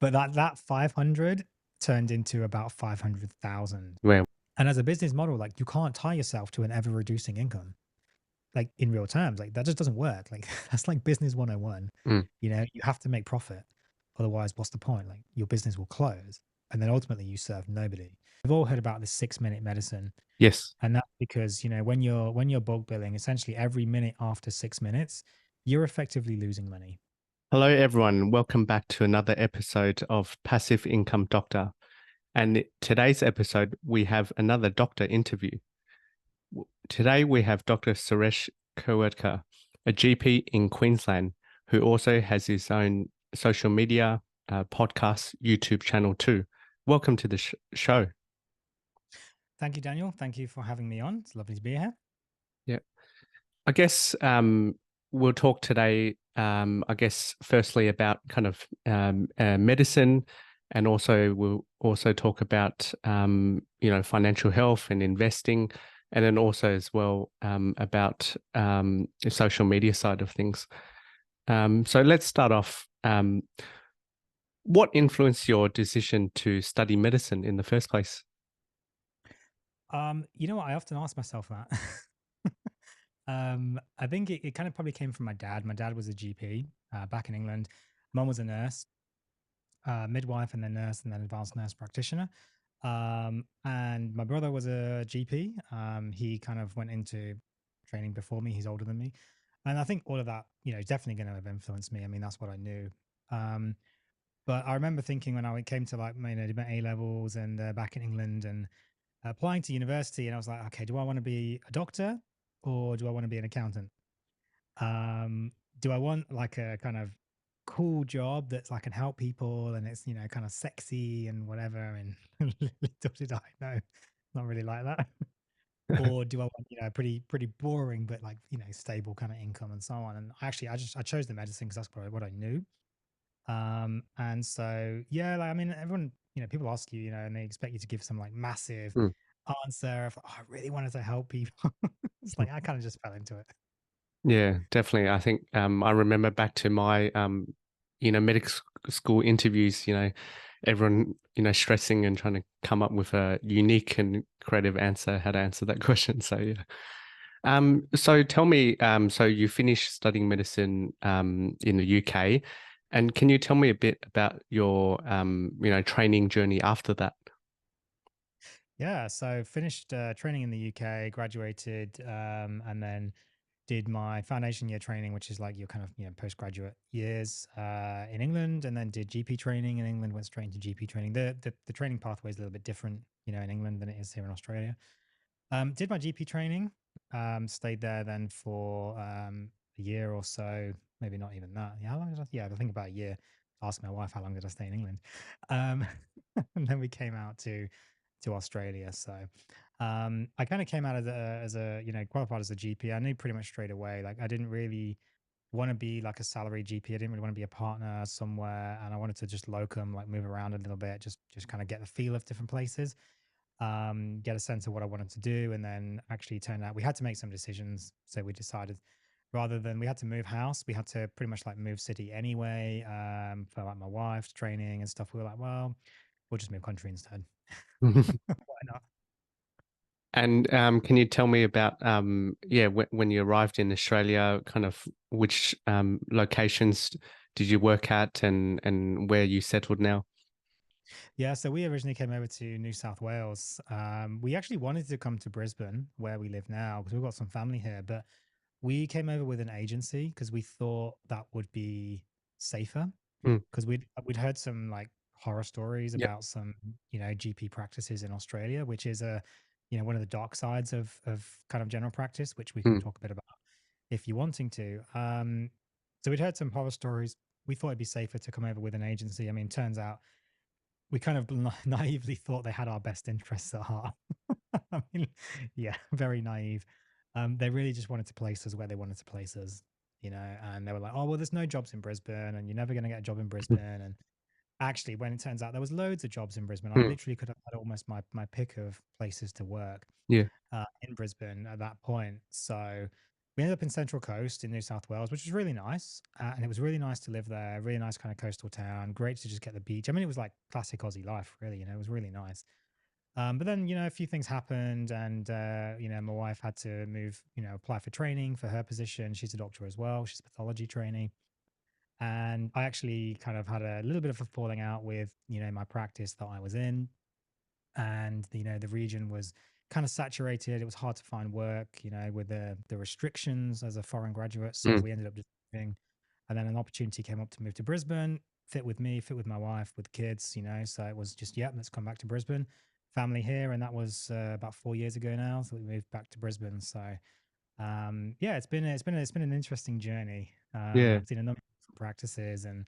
But that 500 turned into about 500,000. Well, And as a business model, like you can't tie yourself to an ever reducing income, like in real terms, like that just doesn't work. Like that's like business 101. mm, You have to make profit. Otherwise, what's the point? Like your business will close. And then ultimately you serve nobody. We've all heard about the 6 minute medicine. yes. And that's because, when you're bulk billing, essentially every minute after 6 minutes, you're effectively losing money. Hello, everyone. Welcome back to another episode of Passive Income Doctor. And today's episode, we have another doctor interview. Today, we have Dr. Suresh Kurwerka, a GP in Queensland, who also has his own social media, podcast, YouTube channel too. Welcome to the show. Thank you, Daniel. Thank you for having me on. It's lovely to be here. Yeah. I guess we'll talk today, I guess, firstly about kind of medicine, and also we'll also talk about, financial health and investing, and then also as well about the social media side of things. So let's start off. What influenced your decision to study medicine in the first place? You know what? I often ask myself that. I think it kind of probably came from my dad. My dad was a GP back in England. Mum was a nurse, midwife, and then nurse, and then advanced nurse practitioner. And my brother was a GP. He kind of went into training before me. He's older than me, and I think all of that, is definitely going to have influenced me. I mean, that's what I knew. Um, but I remember thinking when I came to like did my A levels and back in England and applying to university, and I was like, okay, do I want to be a doctor or do I want to be an accountant? Do I want like a kind of cool job that's I can help people and it's kind of sexy and whatever? And little did I know, not really like that. Or do I want pretty boring but like stable kind of income and so on? And I chose the medicine because that's probably what I knew. And so yeah, like I mean, everyone, people ask you, and they expect you to give some like massive Mm. answer of, oh, I really wanted to help people. It's like I kind of just fell into it. Yeah, definitely. I think I remember back to my medical school interviews. Everyone stressing and trying to come up with a unique and creative answer how to answer that question. So yeah. So tell me, so you finished studying medicine in the UK, and can you tell me a bit about your training journey after that? Yeah, so finished training in the UK, graduated, and then did my foundation year training, which is like your kind of postgraduate years in England, and then did GP training in England. Went straight into GP training. The training pathway is a little bit different, in England than it is here in Australia. Did my GP training, stayed there then for a year or so, maybe not even that. Yeah, how long did I? Yeah, I think about a year. Asked my wife how long did I stay in England, um, and then we came out to Australia. So I kind of came out as a qualified as a GP. I knew pretty much straight away. Like I didn't really want to be like a salary GP. I didn't really want to be a partner somewhere, and I wanted to just locum, like move around a little bit, just kind of get the feel of different places, get a sense of what I wanted to do. And then actually turned out we had to make some decisions. So we decided rather than we had to move house, we had to pretty much like move city anyway, for like my wife's training and stuff. We were like, well, we'll just move country instead. Why not? And can you tell me about when you arrived in Australia, kind of which locations did you work at, and where you settled now? Yeah, so we originally came over to New South Wales. We actually wanted to come to Brisbane, where we live now, because we've got some family here. But we came over with an agency because we thought that would be safer. Mm, Because we'd heard some like horror stories yep. about some GP practices in Australia, which is one of the dark sides of kind of general practice, which we can Mm, talk a bit about if you're wanting to. So we'd heard some horror stories. We thought it'd be safer to come over with an agency. I mean, turns out we kind of naively thought they had our best interests at heart. I mean, yeah, very naive. They really just wanted to place us where they wanted to place us, and they were like, oh, well, there's no jobs in Brisbane and you're never going to get a job in Brisbane. And actually, when it turns out there was loads of jobs in Brisbane, I mm, literally could have had almost my pick of places to work yeah. in Brisbane at that point. So we ended up in Central Coast in New South Wales, which was really nice. And it was really nice to live there, really nice kind of coastal town. Great to just get the beach. I mean, it was like classic Aussie life, really. It was really nice. But then, a few things happened, and my wife had to move, apply for training for her position. She's a doctor as well. She's a pathology trainee. And I actually kind of had a little bit of a falling out with, my practice that I was in, and the region was kind of saturated. It was hard to find work, with the restrictions as a foreign graduate. So Mm. we ended up just moving, and then an opportunity came up to move to Brisbane. Fit with me, fit with my wife, with kids. So it was just, yeah, let's come back to Brisbane. Family here, and that was about 4 years ago now. So we moved back to Brisbane. So yeah, it's been an interesting journey. Yeah. I've seen a number of different practices, and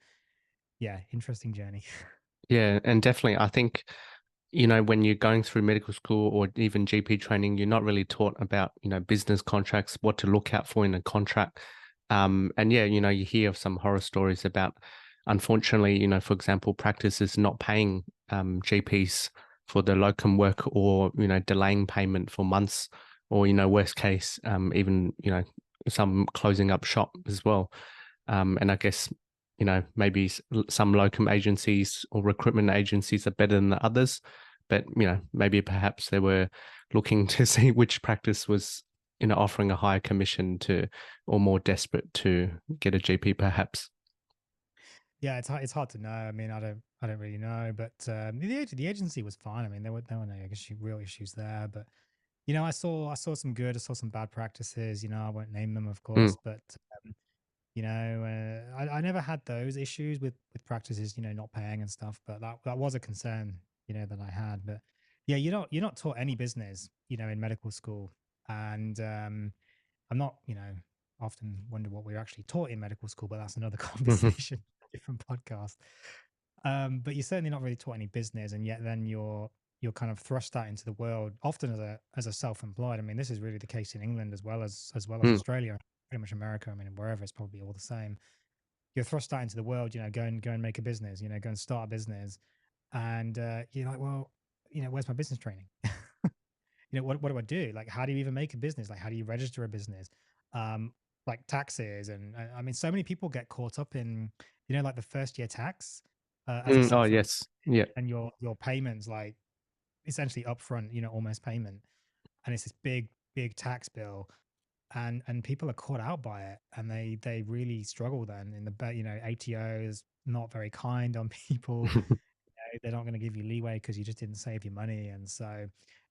yeah, interesting journey. Yeah, and definitely, I think, when you're going through medical school or even GP training, you're not really taught about, business contracts, what to look out for in a contract. And yeah, you hear of some horror stories about, unfortunately, for example, practices not paying GPs for the locum work, or, delaying payment for months, or, worst case, even, some closing up shop as well. And I guess, maybe some locum agencies or recruitment agencies are better than the others, but, maybe perhaps they were looking to see which practice was, offering a higher commission to, or more desperate to get a GP perhaps. Yeah, it's hard to know. I mean, I don't really know, but the agency was fine. I mean, there were no real issues there, but I saw some good, I saw some bad practices. I won't name them, of Mm, course, but I never had those issues with practices, not paying and stuff. But that was a concern, that I had. But yeah, you're not taught any business, in medical school, and I'm not, often wonder what we're actually taught in medical school, but that's another mhm, conversation, different podcast. But you're certainly not really taught any business, and yet then you're kind of thrust out into the world, often as a self-employed. I mean, this is really the case in England as well as mm. Australia, pretty much America. I mean, wherever it's probably all the same. You're thrust out into the world, go and make a business, go and start a business, and you're like, well, where's my business training? What do I do? Like, how do you even make a business? Like, how do you register a business? Um, like taxes, and I mean, so many people get caught up in, like the first year tax as a Oh, self, yes. Yeah. and your payments like essentially upfront, almost payment, and it's this big tax bill, and people are caught out by it, and they really struggle then in ATO is not very kind on people. They're not going to give you leeway because you just didn't save your money, and so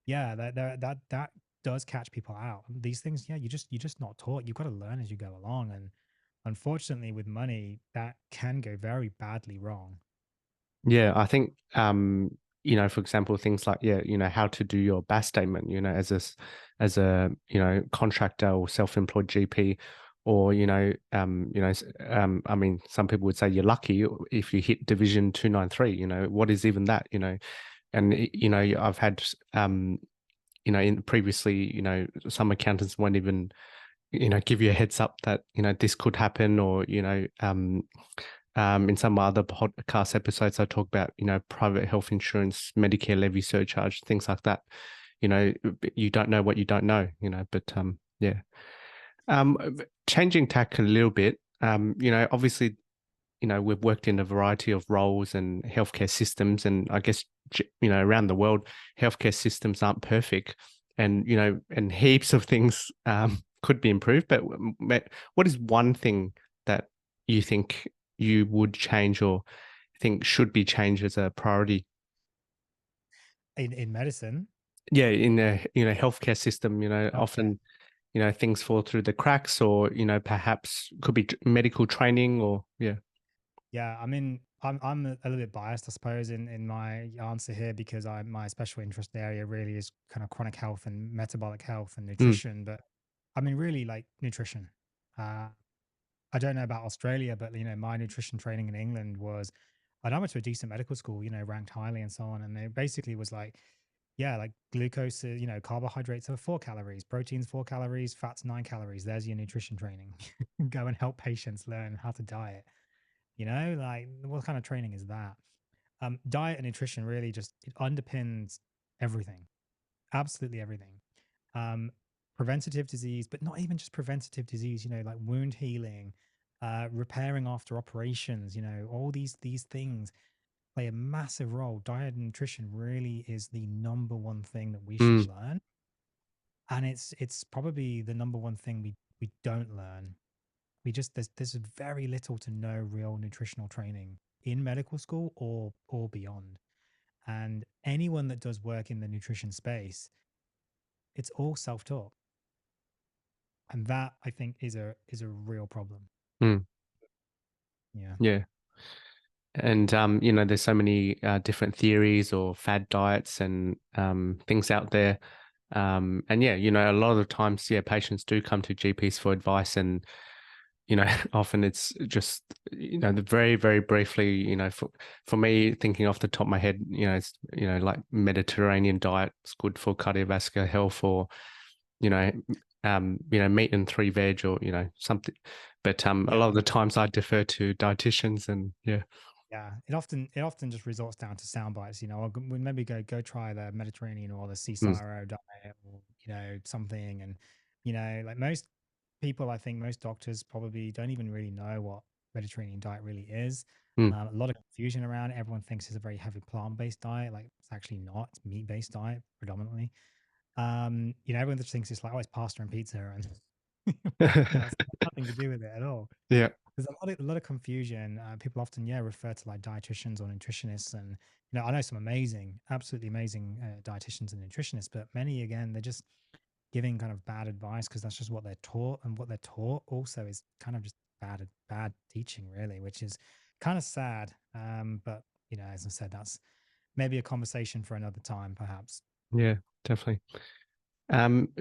yeah, that does catch people out. These things, yeah, you're just not taught. You've got to learn as you go along, and unfortunately, with money, that can go very badly wrong. Yeah, I think, for example, things like, yeah, how to do your BAS statement, as a, contractor or self-employed GP, or, I mean, some people would say you're lucky if you hit Division 293, what is even that, and, I've had, in previously, some accountants won't even, give you a heads up that, this could happen, or, in some other podcast episodes, I talk about, private health insurance, Medicare levy surcharge, things like that. You don't know what you don't know, but yeah. Changing tack a little bit, obviously, we've worked in a variety of roles and healthcare systems, and I guess, around the world, healthcare systems aren't perfect, and, and heaps of things could be improved. But what is one thing that you think you would change, or think should be changed as a priority? In medicine. Yeah, in a, healthcare system, Okay. often, things fall through the cracks, or, perhaps could be medical training, or yeah. Yeah, I mean, I'm a little bit biased, I suppose, in my answer here, because my special interest area really is kind of chronic health and metabolic health and Mm, nutrition. But I mean, really, like nutrition. Uh, I don't know about Australia, but my nutrition training in England was, and I went to a decent medical school, ranked highly and so on. And it basically was like, yeah, like glucose, carbohydrates are 4 calories, proteins 4 calories, fats 9 calories. There's your nutrition training. Go and help patients learn how to diet. Like what kind of training is that? Diet and nutrition really just it underpins everything, absolutely everything. Um, preventative disease, but not even just preventative disease, like wound healing, repairing after operations, all these things play a massive role. Diet and nutrition really is the number one thing that we should Mm, learn. And it's probably the number one thing we don't learn. We just there's very little to no real nutritional training in medical school or beyond. And anyone that does work in the nutrition space, it's all self-taught. And that I think is a real problem. mm, Yeah. yeah. And there's so many different theories or fad diets and things out there. And yeah, a lot of the times, yeah, patients do come to GPs for advice, and often it's just the very, very briefly, for me, thinking off the top of my head, it's like Mediterranean diet is good for cardiovascular health, or you know, meat and three veg, or something. But a Yeah. lot of the times I defer to dietitians, and yeah. Yeah, it often just resorts down to sound bites. We'll maybe go try the Mediterranean or the Mm, Cicero diet, or something. And like most people, I think most doctors probably don't even really know what Mediterranean diet really is. mm. A lot of confusion around it. Everyone thinks it's a very heavy plant-based diet. Like, it's actually not. It's meat-based diet predominantly. Everyone just thinks it's like, oh, it's pasta and pizza, and it's got nothing to do with it at all. Yeah. There's a lot of confusion. People often, yeah, refer to like dietitians or nutritionists, and I know some amazing, absolutely amazing dietitians and nutritionists, but many again, they're just giving kind of bad advice because that's just what they're taught, and what they're taught also is kind of just bad teaching, really, which is kind of sad. But as I said, that's maybe a conversation for another time, perhaps. Yeah, definitely.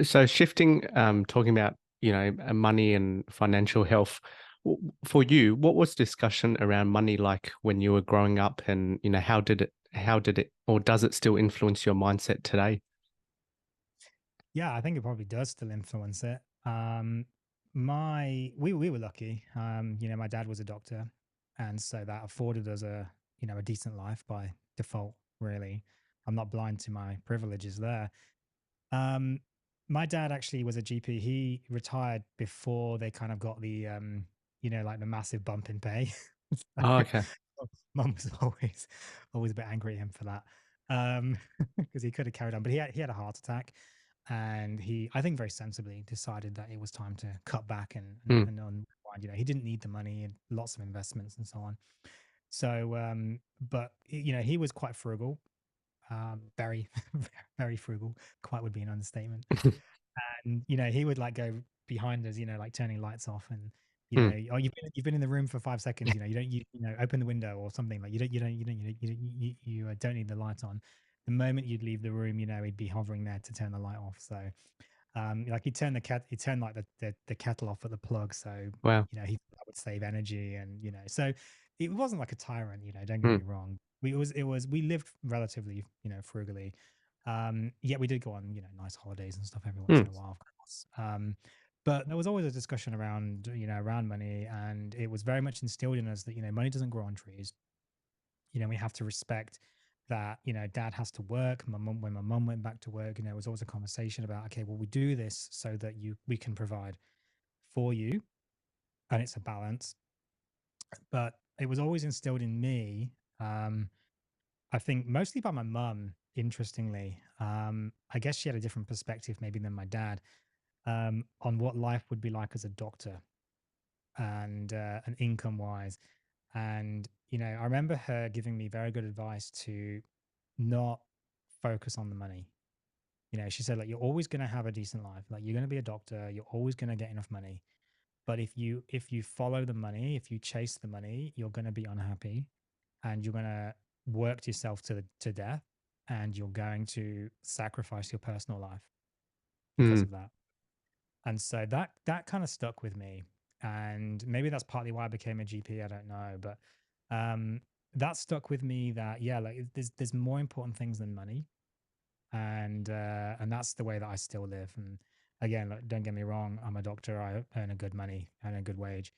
So shifting, talking about, money and financial health. For you, what was discussion around money like when you were growing up, and how did it, or does it still influence your mindset today? Yeah, I think it probably does still influence it. We were lucky. My dad was a doctor, and so that afforded us a decent life by default. Really, I'm not blind to my privileges there. Um, my dad actually was a GP. He retired before they kind of got like the massive bump in pay. Oh, So, okay. Mum was always a bit angry at him for that, because he could have carried on, but he had a heart attack, and I think very sensibly decided that it was time to cut back Mm, and unwind. He didn't need the money, he had lots of investments and so on. So, but he was quite frugal, very very frugal. Quite would be an understatement. And he would like go behind us, like turning lights off, and mm, oh, you've been in the room for 5 seconds, you don't open the window or something, like you don't need the light on. The moment you'd leave the room, he'd be hovering there to turn the light off. So like he turned like the kettle off at the plug, so wow. he thought that would save energy, and so it wasn't like a tyrant, don't get Mm, me wrong. We lived relatively, frugally. Yet we did go on, nice holidays and stuff every once mm, in a while, of course. But there was always a discussion around money, and it was very much instilled in us that money doesn't grow on trees. We have to respect that, dad has to work. When my mum went back to work, it was always a conversation about, okay, well, we do this so that we can provide for you, and it's a balance. But it was always instilled in me, um, I think mostly by my mum, interestingly. I guess she had a different perspective maybe than my dad, on what life would be like as a doctor, and income wise. And I remember her giving me very good advice to not focus on the money. She said, like, you're always going to have a decent life. Like, you're going to be a doctor, you're always going to get enough money. But if you follow the money, if you chase the money, you're going to be unhappy, and you're going to work yourself to death, and you're going to sacrifice your personal life because mm, of that. And so that kind of stuck with me. And maybe that's partly why I became a GP. I don't know, but um, that stuck with me. That, yeah, like, there's more important things than money, and that's the way that I still live. And again, like, don't get me wrong, I'm a doctor. I earn a good money and a good wage,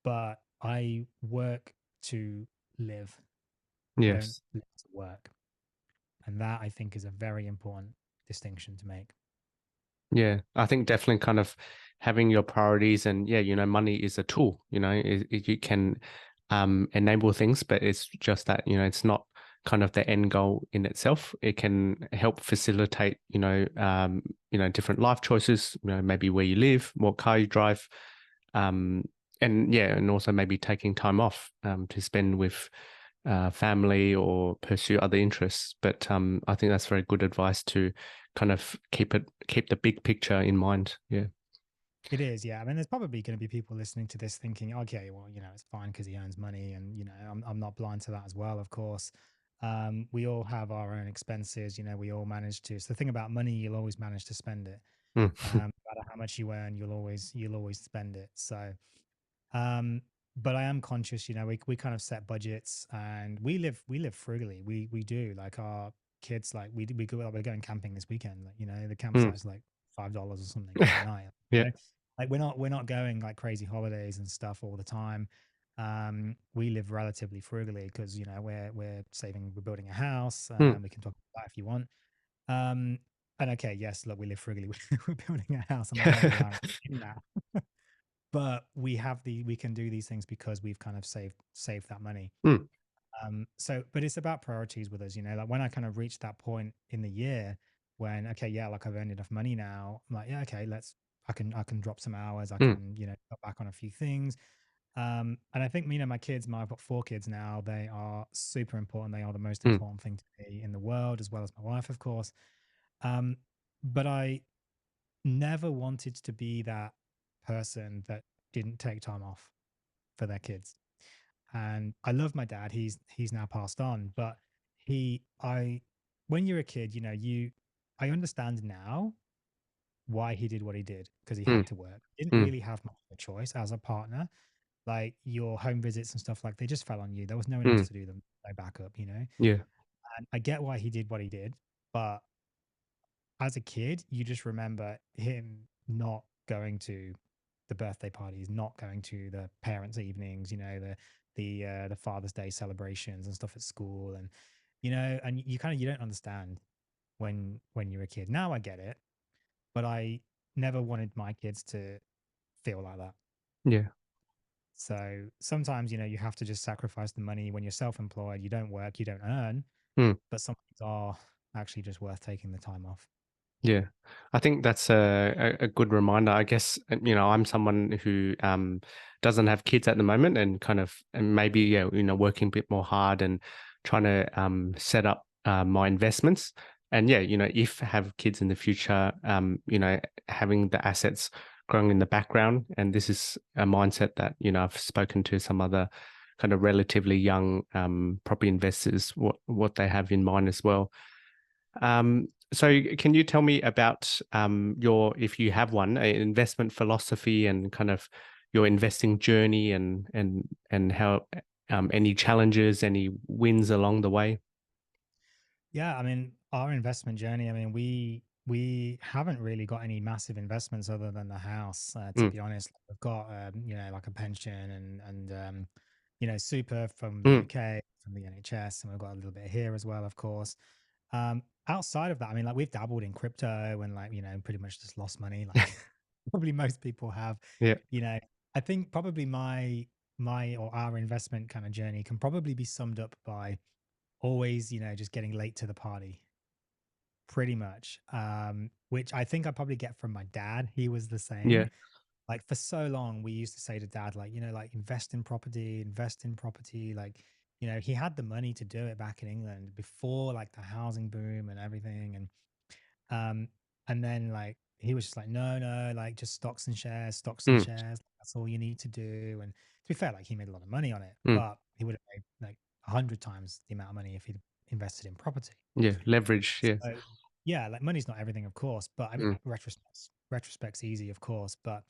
but I work to live. I don't yes. live to work, and that I think is a very important distinction to make. Yeah, I think definitely kind of having your priorities and yeah, money is a tool, you can enable things, but it's just that, it's not kind of the end goal in itself. It can help facilitate, different life choices, maybe where you live, what car you drive, um, and yeah, and also maybe taking time off to spend with family or pursue other interests. But I think that's very good advice to kind of keep the big picture in mind. Yeah. It is, yeah. I mean, there's probably going to be people listening to this thinking, okay, well, it's fine because he earns money, and I'm not blind to that as well, of course. We all have our own expenses. We all manage to. So the thing about money, you'll always manage to spend it. Mm, No matter how much you earn, you'll always spend it. So um, but I am conscious, we kind of set budgets, and we live frugally. We do, like, our kids, like, we're going camping this weekend. Like, the mm. campsite's like $5 or something for the night. Yeah. Like, we're not going like crazy holidays and stuff all the time. We live relatively frugally because we're saving, we're building a house. Mm, We can talk about that if you want. Um, and okay, yes, look, we live frugally. We're building a house. I'm not going to lie in that, but we can do these things because we've kind of saved that money. mm, But it's about priorities with us, like, when I kind of reach that point in the year when, okay, yeah, like, I've earned enough money now, I'm like, yeah, okay, I can drop some hours, I mm, can, cut back on a few things. And I think, my kids, I've got 4 kids now, they are super important. They are the most mm, important thing to me in the world, as well as my wife, of course. um but I never wanted to be that person that didn't take time off for their kids. And I love my dad. He's now passed on, but he I when you're a kid, I understand now why he did what he did, because he mm, had to work. Didn't mm. really have much of a choice as a partner. Like, your home visits and stuff, like, they just fell on you. There was no one else Mm. to do them, no backup. Yeah. And I get why he did what he did, but as a kid, you just remember him not going to the birthday parties, not going to the parents' evenings, the Father's Day celebrations and stuff at school, and you don't understand when you're a kid. Now I get it, but I never wanted my kids to feel like that. Yeah. So sometimes, you have to just sacrifice the money when you're self-employed. You don't work, you don't earn, Mm. but some things are actually just worth taking the time off. Yeah, I think that's a good reminder. I guess, I'm someone who doesn't have kids at the moment, and kind of, and maybe, yeah, working a bit more hard and trying to set up my investments. And yeah, if I have kids in the future, having the assets growing in the background. And this is a mindset that, I've spoken to some other kind of relatively young property investors, what they have in mind as well. So can you tell me about your, if you have one, investment philosophy and kind of your investing journey, and how any challenges, any wins along the way? Yeah, I mean, our investment journey, I mean, we haven't really got any massive investments other than the house, to Mm, be honest. We've got, like, a pension, and super from the mm, UK, from the NHS, and we've got a little bit here as well, of course. Outside of that, I mean, like, we've dabbled in crypto and, like, pretty much just lost money, like probably most people have. yeah, You know, I think probably my or our investment kind of journey can probably be summed up by always, just getting late to the party, pretty much. Which I think I probably get from my dad. He was the same. yeah, Like, for so long, we used to say to dad, like, like, invest in property, invest in property. Like, he had the money to do it back in England before, like, the housing boom and everything. Um, and then, like, he was just like, no, no, like, just stocks and shares, stocks and mm, shares. That's all you need to do. And to be fair, like, he made a lot of money on it, mm, but he would have made like 100 times the amount of money if he'd invested in property. yeah, leverage, yeah, So yeah, like, money's not everything, of course, but I mean, mm, retrospect's easy, of course, but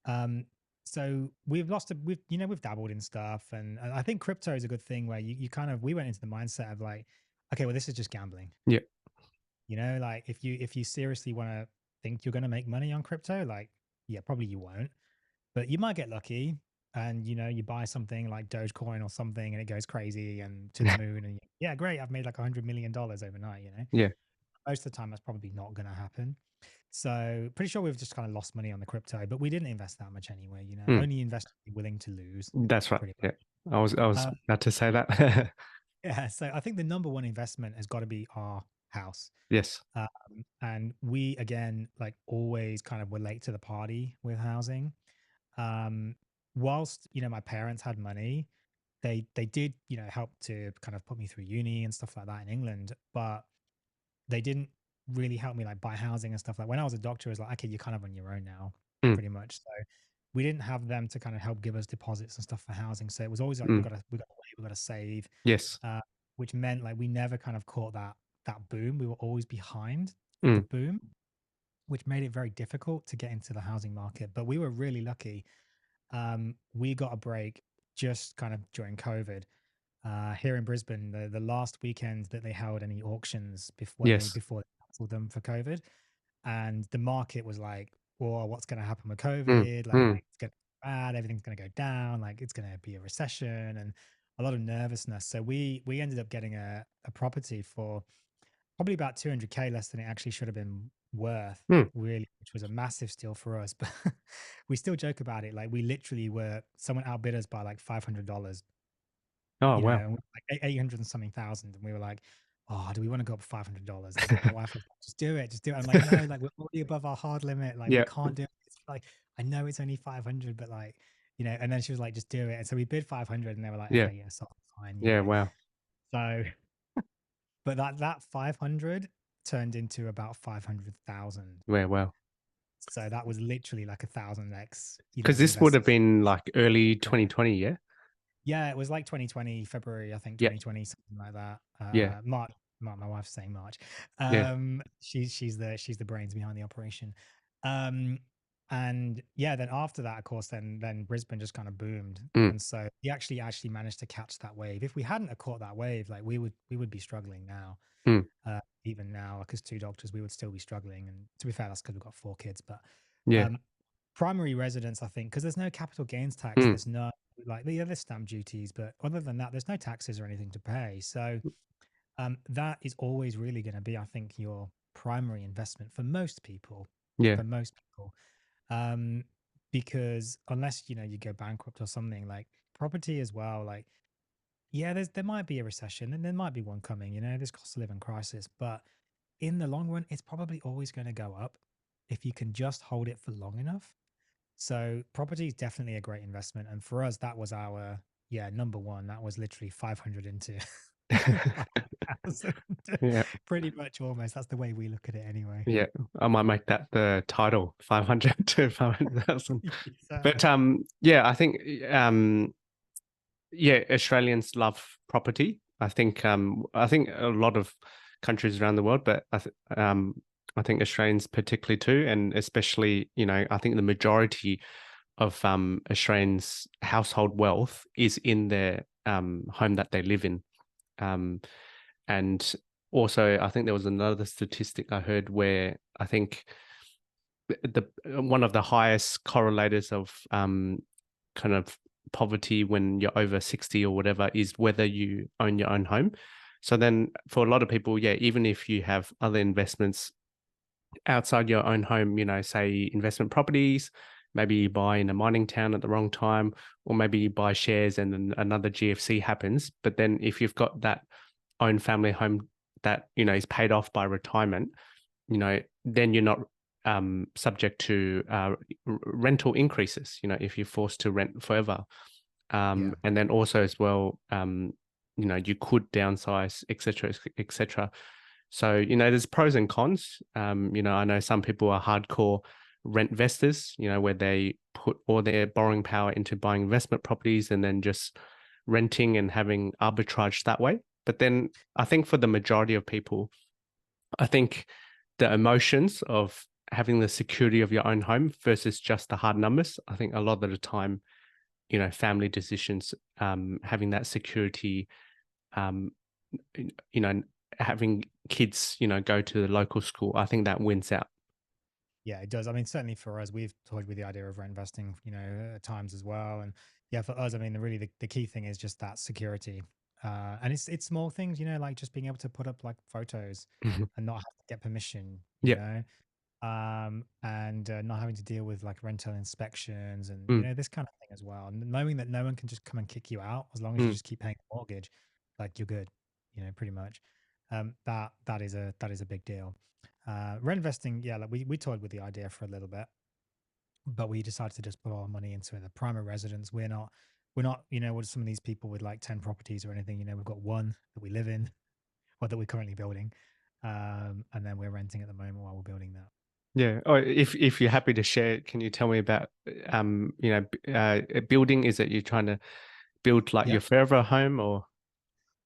um, so we've dabbled in stuff, and I think crypto is a good thing where you kind of we went into the mindset of, like, okay, well, this is just gambling. yeah, Like, if you seriously want to think you're going to make money on crypto, like, yeah, probably you won't, but you might get lucky, and you buy something like Dogecoin or something, and it goes crazy and to the moon, and yeah, great, I've made like $100 million overnight. yeah, Most of the time, that's probably not going to happen. So pretty sure we've just kind of lost money on the crypto, but we didn't invest that much anyway. Mm, Only invest willing to lose, that's right. pretty Yeah. much. I was Uh, about to say that. yeah. So I think the number one investment has got to be our house. Yes. And we again, like always, kind of were late to the party with housing. Um, whilst my parents had money, they did help to kind of put me through uni and stuff like that in England, but they didn't really help me like buy housing and stuff. Like when I was a doctor, it was like, okay, you're kind of on your own now, Mm, pretty much. So we didn't have them to kind of help give us deposits and stuff for housing. So it was always like mm, we gotta wait, we gotta save, yes. uh, which meant like we never kind of caught that boom. We were always behind the Mm, boom, which made it very difficult to get into the housing market. But we were really lucky. We got a break just kind of during COVID. Here in Brisbane, the last weekend that they held any auctions yes. before they cancelled them for COVID, and the market was like, "Well, what's going to happen with Mm, COVID? Like, mm, it's going to be bad. Everything's going to go down. Like, it's going to be a recession and a lot of nervousness." So we ended up getting a property for probably about 200K less than it actually should have been worth, mm. really, which was a massive steal for us. But we still joke about it. Like, we literally were someone outbid us by like $500, Oh, wow. and like 800 and something thousand. And we were like, oh, do we want to go up $500? And my wife was like, just do it. Just do it. I'm like, no, like we're already above our hard limit. Like we Yeah. can't do it. It's like, I know it's only 500, but like, and then she was like, just do it. And so we bid 500 and they were like, Yeah. okay, yeah, so fine, Yeah. Wow. So, but that 500 turned into about 500,000. Yeah. Wow. So that was literally like 1,000x, Because this would have investment. been like early Yeah. 2020. Yeah. Yeah, it was like 2020, February, I think Yeah. 2020, something like that. Yeah. March, my wife's saying March. Yeah. She's the brains behind the operation. Um, and yeah, then after that, of course, then Brisbane just kind of boomed, Mm, and so we actually managed to catch that wave. If we hadn't have caught that wave, like we would be struggling now. mm. Even now, like as two doctors, we would still be struggling. And to be fair, that's because we've got four kids. But Yeah. um, primary residence, I think, because there's no capital gains tax, Mm, there's no like the other stamp duties, but other than that, there's no taxes or anything to pay. So that is always really going to be, I think, your primary investment for most people. yeah. For most people, um, because unless you go bankrupt or something, like property as well, like yeah, there might be a recession and there might be one coming. There's cost of living crisis, but in the long run, it's probably always going to go up if you can just hold it for long enough. So property is definitely a great investment. And for us, that was our, yeah, number one. That was literally 500 into 5,000. Yeah. Pretty much almost. That's the way we look at it anyway. Yeah. I might make that the title 500 to 500,000. But Certainly. yeah, I think yeah, Australians love property. I think a lot of countries around the world, but I think Australians particularly too, and especially, I think the majority of Australians' household wealth is in their home that they live in. Um, and also, I think there was another statistic I heard where I think one of the highest correlators of kind of poverty when you're over 60 or whatever is whether you own your own home. So then for a lot of people, yeah, even if you have other investments outside your own home, say investment properties, maybe you buy in a mining town at the wrong time, or maybe you buy shares and then another GFC happens. But then if you've got that own family home that, is paid off by retirement, then you're not subject to rental increases, if you're forced to rent forever. Yeah. And then also as well, you could downsize, etc., etc. So, there's pros and cons. I know some people are hardcore rent investors, where they put all their borrowing power into buying investment properties and then just renting and having arbitrage that way. But then I think for the majority of people, I think the emotions of having the security of your own home versus just the hard numbers, I think a lot of the time, family decisions, having that security, um, you know, having kids, go to the local school, I think that wins out. Yeah, it does. I mean, certainly for us, we've toyed with the idea of reinvesting, at times as well. And yeah, for us, I mean, really the key thing is just that security. And it's small things, like just being able to put up like photos Mhm. and not have to get permission, Yeah. and not having to deal with like rental inspections and Mm, this kind of thing as well. And knowing that no one can just come and kick you out as long as you mm. just keep paying the mortgage, like you're good, pretty much. That is a big deal. Rent investing, yeah, like we toyed with the idea for a little bit, but we decided to just put our money into the primary residence. We're not what some of these people with like 10 properties or anything. We've got one that we live in or that we're currently building, and then we're renting at the moment while we're building that. Yeah. Or if you're happy to share, can you tell me about, building? Is it you're trying to build like Yeah. your forever home or?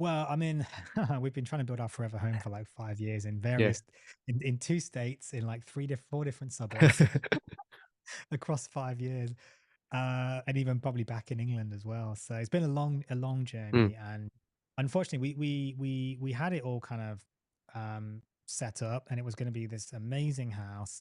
Well, I mean, we've been trying to build our forever home for like 5 years in Yeah. various, in two states, in like four different suburbs across 5 years, and even probably back in England as well. So it's been a long Mm, journey, and unfortunately, we had it all kind of set up, and it was going to be this amazing house,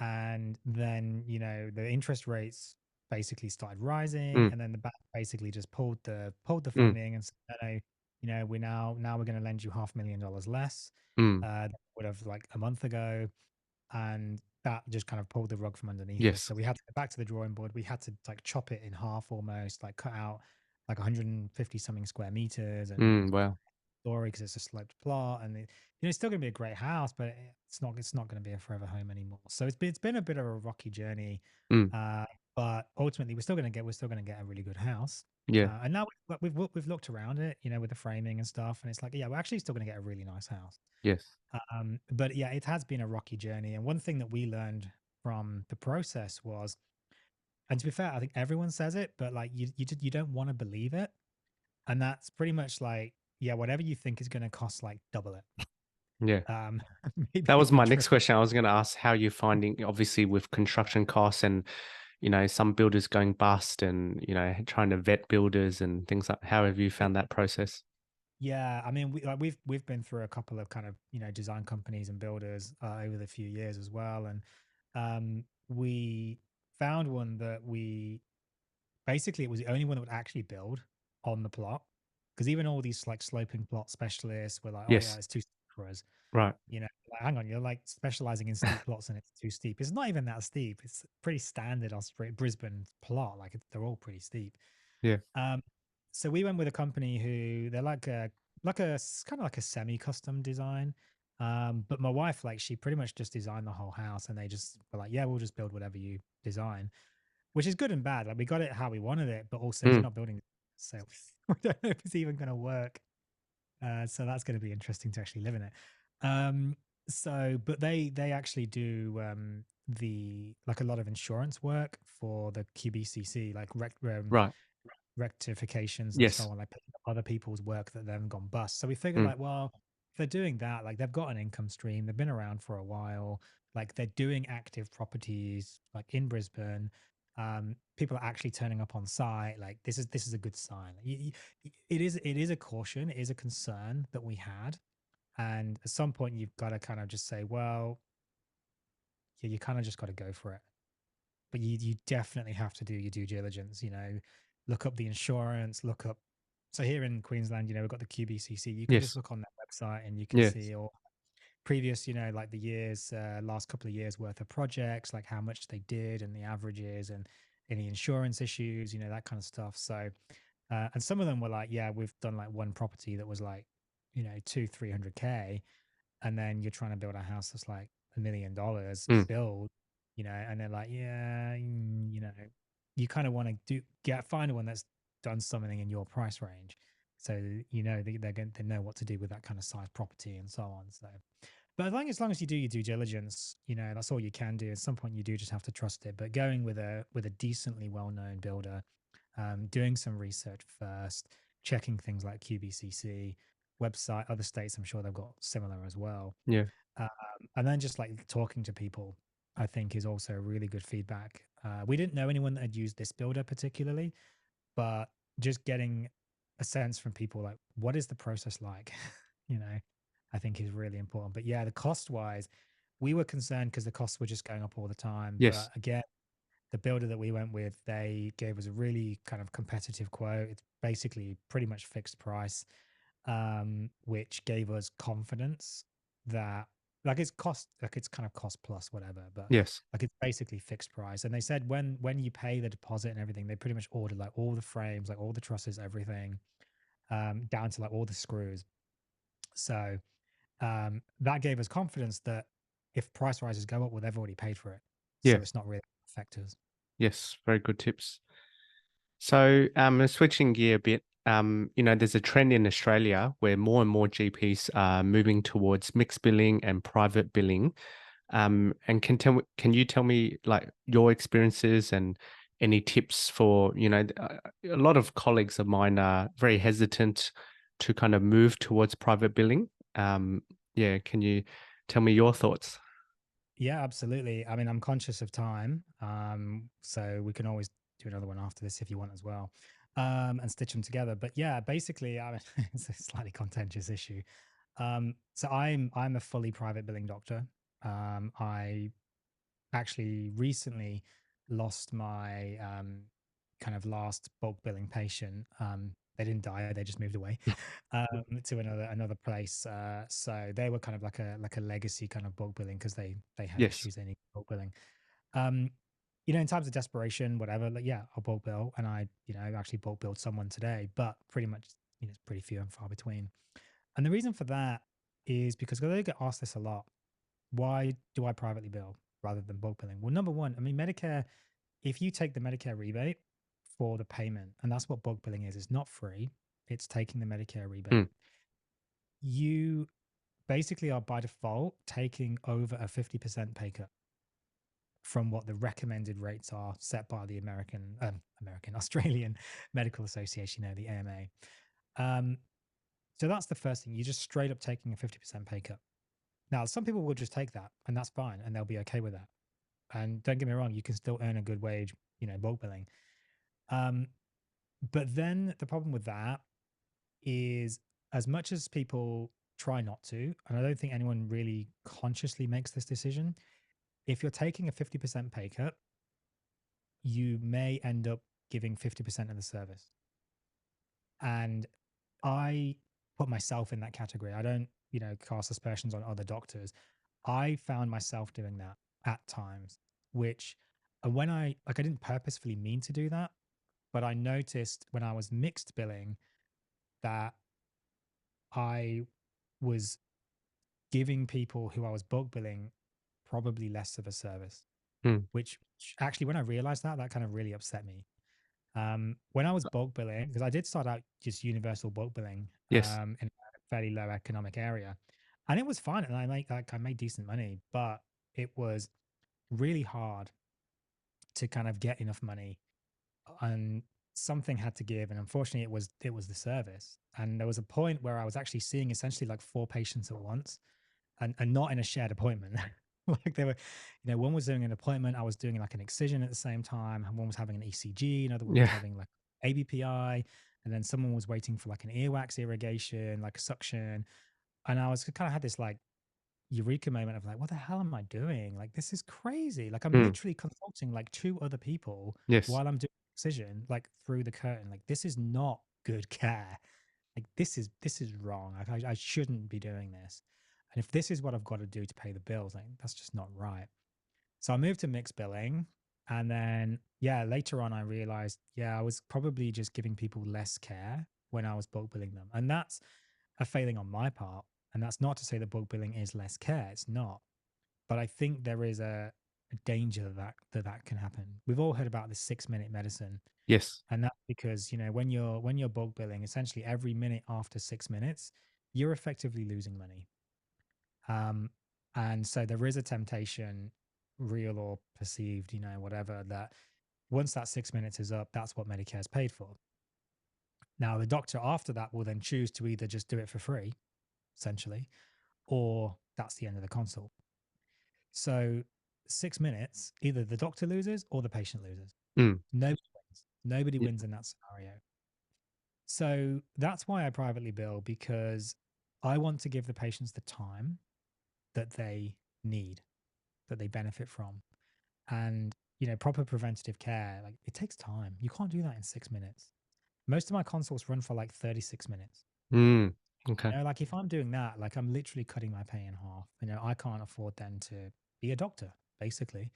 and then the interest rates basically started rising, mm, and then the bank basically just pulled the mm, funding and said, no, we're going to lend you $500,000 less mm. than we would have like a month ago, and that just kind of pulled the rug from underneath us. Yes. So we had to go back to the drawing board. We had to like chop it in half almost, like cut out like 150 something square meters and Wow. story because it's a sloped plot, and it's still going to be a great house, but it's not going to be a forever home anymore. So it's been a bit of a rocky journey, Mm, uh, but ultimately we're still going to get a really good house. yeah. And now we've looked around it, with the framing and stuff, and it's like, yeah, we're actually still going to get a really nice house. Yes. But yeah, it has been a rocky journey. And one thing that we learned from the process was, and to be fair, I think everyone says it, but like you don't want to believe it. And that's pretty much like, yeah, whatever you think is going to cost, like double it. Yeah. Um, maybe That was even my next triple. question. I was gonna ask how you're finding, obviously, with construction costs and, some builders going bust and, trying to vet builders and things like, how have you it. found that process? Yeah, I mean, we've been through a couple of kind of design companies and builders over the few years as well, and we found one that we basically, it was the only one that would actually build on the plot, because even all these like sloping plot specialists were like, "Oh yeah, Yes. it's too steep for us." Right. Like, hang on, you're like specializing in steep plots and it's too steep. It's not even that steep. It's pretty standard Brisbane plot. Like they're all pretty steep. Yeah. Um, so we went with a company who they're like a kind of like a semi-custom design. But my wife, like, she pretty much just designed the whole house, and they just were like, "Yeah, we'll just build whatever you design," which is good and bad. Like we got it how we wanted it, but also we're Mm, not building it, so we don't know if it's even going to work. So that's going to be interesting to actually live in it. Um, but they actually do the like a lot of insurance work for the QBCC, like right. rectifications and so Yes. on, like picking up other people's work that then gone bust. So we figured, Mm, like, well, if they're doing that, like they've got an income stream, they've been around for a while, like they're doing active properties, like in Brisbane. People are actually turning up on site. Like this is a good sign. It is a caution, it is a concern that we had, and at some point you've got to kind of just say, well, yeah, you kind of just got to go for it, but you definitely have to do your due diligence. Look up the insurance, look up. So here in Queensland, we've got the QBCC. You can just yes. look on their website and you can Yes. see all previous, like the last couple of years worth of projects, like how much they did and the averages and any insurance issues, that kind of stuff. So, and some of them were like, yeah, we've done like one property that was like, two, 300K, and then you're trying to build a house that's like $1 million Mm, build, and they're like, yeah, you kind of want to find one that's done something in your price range, so they know what to do with that kind of size property and so on. So, but as long as you do your due diligence, that's all you can do. At some point, you do just have to trust it. But going with a decently well known builder, doing some research first, checking things like QBCC website, other states, I'm sure they've got similar as well. yeah. Um, and then just like talking to people, I think is also really good feedback. We didn't know anyone that had used this builder particularly, but just getting a sense from people like, what is the process like? you know, I think is really important. But yeah, the cost wise, we were concerned because the costs were just going up all the time. But Yes. again, the builder that we went with, they gave us a really kind of competitive quote. It's basically pretty much fixed price, which gave us confidence that like it's cost, like it's kind of cost plus whatever, but Yes. like it's basically fixed price. And they said when you pay the deposit and everything, they pretty much ordered like all the frames, like all the trusses, everything, down to like all the screws. So that gave us confidence that if price rises go up, well, they've already paid for it, so Yes. it's not really affect us. Yes. Very good tips. So, switching gear a bit, there's a trend in Australia where more and more GPs are moving towards mixed billing and private billing. And can you tell me like your experiences and any tips for, a lot of colleagues of mine are very hesitant to kind of move towards private billing. Um, yeah, can you tell me your thoughts? Yeah, absolutely. I mean, I'm conscious of time, so we can always do another one after this if you want as well, and stitch them together. But yeah, basically, I mean, it's a slightly contentious issue. So I'm a fully private billing doctor. I actually recently lost my kind of last bulk billing patient. They didn't die; they just moved away to another place. So they were kind of like a legacy kind of bulk billing because they had Yes. issues. They need bulk billing. Um, in times of desperation, whatever, like yeah, I'll bulk bill, and I actually bulk billed someone today, but pretty much it's pretty few and far between. And the reason for that is because I get asked this a lot. Why do I privately bill rather than bulk billing? Well, number one, I mean, Medicare, if you take the Medicare rebate for the payment, and that's what bulk billing is, it's not free, it's taking the Medicare rebate. Mm, You basically are by default taking over a 50% pay cut from what the recommended rates are set by the Australian Medical Association, the AMA. Um, so that's the first thing. You're just straight up taking a 50% pay cut. Now, some people will just take that and that's fine and they'll be okay with that. And don't get me wrong, you can still earn a good wage, bulk billing. Um, but then the problem with that is as much as people try not to, and I don't think anyone really consciously makes this decision, if you're taking a 50% pay cut, you may end up giving 50% of the service. And I put myself in that category. I don't, cast aspersions on other doctors. I found myself doing that at times, which when I didn't purposefully mean to do that, but I noticed when I was mixed billing that I was giving people who I was bulk billing probably less of a service, mm, which actually, when I realized that, that kind of really upset me. When I was bulk billing, because I did start out just universal bulk billing yes. in a fairly low economic area, and it was fine, and I made decent money, but it was really hard to kind of get enough money, and something had to give, and unfortunately, it was the service, and there was a point where I was actually seeing essentially like four patients at once, and not in a shared appointment. Like they were, one was doing an appointment, I was doing like an excision at the same time, and one was having an ECG, another one was Yeah. having like ABPI, and then someone was waiting for like an earwax irrigation, like a suction. And I was kind of had this like eureka moment of like, what the hell am I doing? Like, this is crazy. Like, I'm Mm, literally consulting like two other people yes. while I'm doing excision, like through the curtain. Like, this is not good care. Like, this is wrong. Like, I shouldn't be doing this. And if this is what I've got to do to pay the bills, like that's just not right. So I moved to mixed billing. And then, yeah, later on, I realized, yeah, I was probably just giving people less care when I was bulk billing them. And that's a failing on my part. And that's not to say that bulk billing is less care. It's not. But I think there is a danger that can happen. We've all heard about the 6 minute medicine. Yes. And that's because, when you're bulk billing, essentially every minute after 6 minutes, you're effectively losing money. Um, and so there is a temptation, real or perceived, whatever, that once that 6 minutes is up, that's what Medicare is paid for. Now, the doctor after that will then choose to either just do it for free, essentially, or that's the end of the consult. So 6 minutes, either the doctor loses or the patient loses. Mm, Nobody wins. Nobody yeah. wins in that scenario. So that's why I privately bill, because I want to give the patients the time that they need, that they benefit from. And, proper preventative care, like it takes time. You can't do that in 6 minutes. Most of my consults run for like 36 minutes. Mm. Okay. Like if I'm doing that, like I'm literally cutting my pay in half. I can't afford then to be a doctor, basically.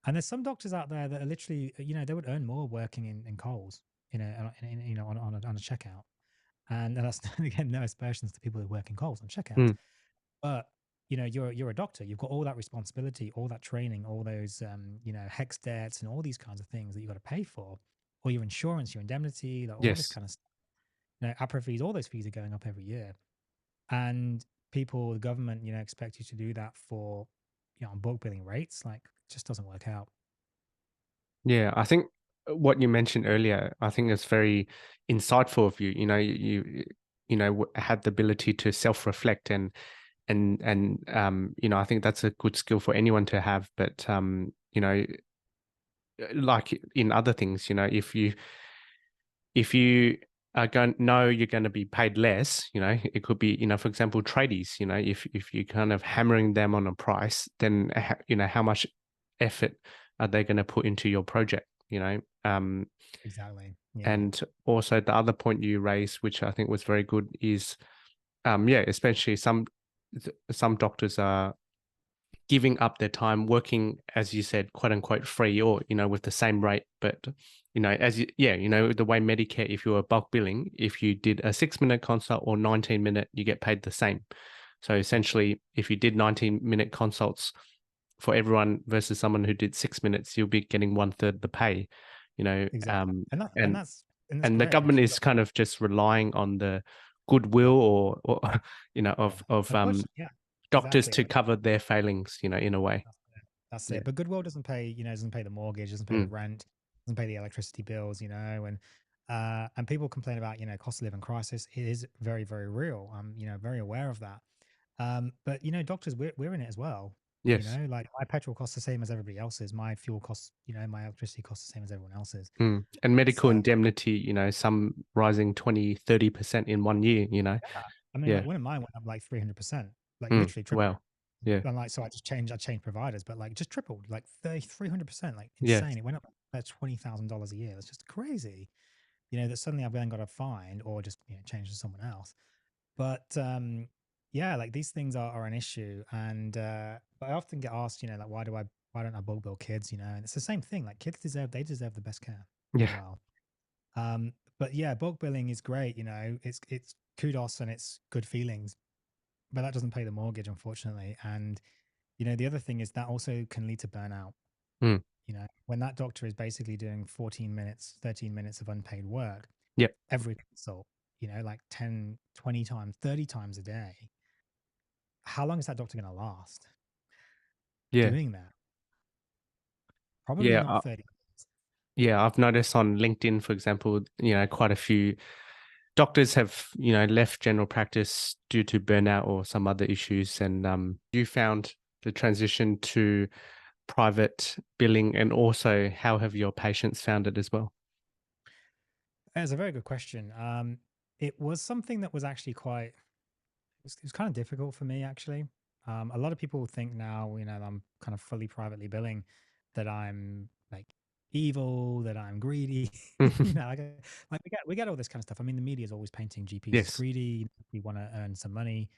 And there's some doctors out there that are literally, they would earn more working in Coles, on a checkout. And that's again no aspersions to people who work in Coles on checkouts, Mm. but you're a doctor. You've got all that responsibility, all that training, all those hex debts and all these kinds of things that you got to pay for, or your insurance, your indemnity, like all this Yes. kind of stuff. APRA fees, all those fees are going up every year, and people, the government, expect you to do that for on bulk billing rates. Like, it just doesn't work out. Yeah, I think what you mentioned earlier, I think it's very insightful of you. Had the ability to self-reflect and I think that's a good skill for anyone to have. But like in other things, if you are going know you're going to be paid less, it could be, for example, tradies, if you kind of hammering them on a price, then how much effort are they going to put into your project, Exactly. Yeah. and also the other point you raised, which I think was very good, is yeah, especially some doctors are giving up their time working, as you said, quote unquote free, or with the same rate. But the way Medicare, if you were bulk billing, if you did a 6-minute consult or 19-minute, you get paid the same. So Yep. essentially, if you did 19-minute consults for everyone versus someone who did 6 minutes, you'll be getting one third the pay. you know Exactly. um And that and and that's and the great. government Actually, is kind of just relying on the goodwill, yeah. or Yeah. of Unfortunately, yeah. doctors Exactly. to cover their failings, in a way. That's it. That's Yeah. it. But Goodwill doesn't pay the mortgage, doesn't pay the Mm. rent, doesn't pay the electricity bills, and people complain about, cost of living crisis. It is very, very real. I'm, very aware of that. But doctors, we're in it as well. Yes. Like my petrol costs the same as everybody else's. My fuel costs, my electricity costs the same as everyone else's. Mm. And medical So indemnity, some rising 20-30% in one year, yeah, I mean, like Yeah. one of mine went up like 300%, like Mm. literally tripled. Wow. Yeah. And like, so I changed providers, but like just tripled, like 300%, like Yes. insane. It went up like $20,000 a year. That's just crazy. That suddenly I've then got to find or just, change to someone else. But yeah, like these things are an issue. And, but I often get asked, like, why don't I bulk bill kids, and it's the same thing. Like they deserve the best care as Yeah. well. But yeah, bulk billing is great. It's kudos and it's good feelings, but that doesn't pay the mortgage, unfortunately. And the other thing is that also can lead to burnout. Mm. When that doctor is basically doing 14 minutes, 13 minutes of unpaid work Yep. every consult, like 10, 20 times, 30 times a day, how long is that doctor going to last Yeah. doing that? Probably Yeah. not 30 minutes. Yeah. I've noticed on LinkedIn, for example, quite a few doctors have, left general practice due to burnout or some other issues. And you found the transition to private billing, and also how have your patients found it as well? That's a very good question. It was something that was actually it was kind of difficult for me actually. A lot of people think now, I'm kind of fully privately billing, that I'm like evil, that I'm greedy. Like we get all this kind of stuff. I mean, the media is always painting GPs as Yes. greedy. We want to earn some money.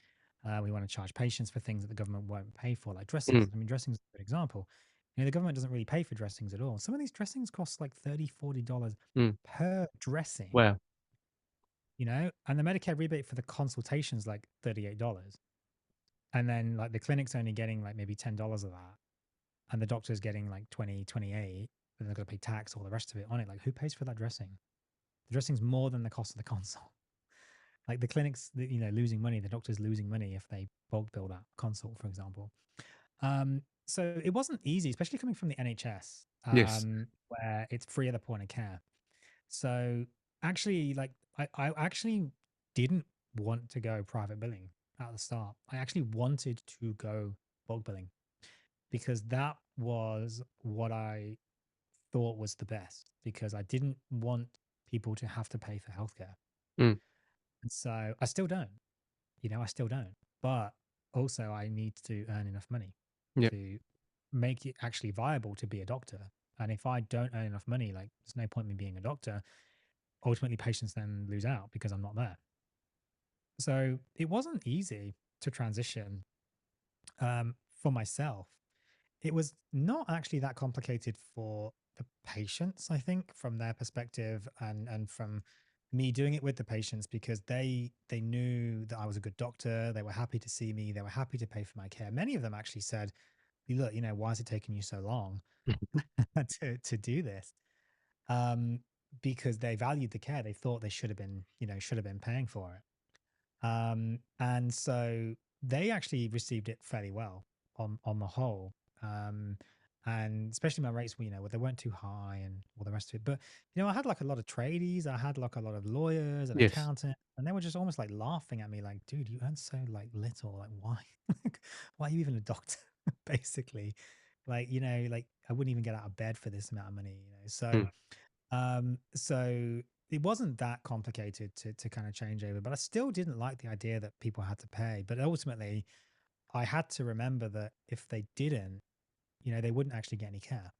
We want to charge patients for things that the government won't pay for, like Mm. dressings. I mean, dressings is a good example. The government doesn't really pay for dressings at all. Some of these dressings cost like $30, $40 Mm. per dressing, Wow. and the Medicare rebate for the consultation is like $38. And then like the clinic's only getting like maybe $10 of that. And the doctor's getting like 20, 28. And they're going to pay tax, all the rest of it on it. Like, who pays for that dressing? The dressing's more than the cost of the consult. Like the clinic's, losing money. The doctor's losing money if they bulk bill that consult, for example. So it wasn't easy, especially coming from the NHS, Yes. where it's free at the point of care. So actually, like I actually didn't want to go private billing at the start. I actually wanted to go bulk billing because that was what I thought was the best, because I didn't want people to have to pay for healthcare. Mm. And so I still don't, I still don't. But also I need to earn enough money Yep. to make it actually viable to be a doctor. And if I don't earn enough money, like there's no point in me being a doctor. Ultimately, patients then lose out because I'm not there. So it wasn't easy to transition for myself. It was not actually that complicated for the patients, I think, from their perspective, and from me doing it with the patients, because they knew that I was a good doctor. They were happy to see me. They were happy to pay for my care. Many of them actually said, "Look, why is it taking you so long to do this?" Um, because they valued the care. They thought they should have been paying for it. And so they actually received it fairly well on the whole. Um, and especially my rates were, they weren't too high and all the rest of it. But I had like a lot of tradies, I had like a lot of lawyers and Yes. accountants, and they were just almost like laughing at me, like, dude, you earn so like little. Like, why? Like, why are you even a doctor? Basically. Like, like I wouldn't even get out of bed for this amount of money. So Mm. so it wasn't that complicated to kind of change over, but I still didn't like the idea that people had to pay. But ultimately, I had to remember that if they didn't, they wouldn't actually get any care.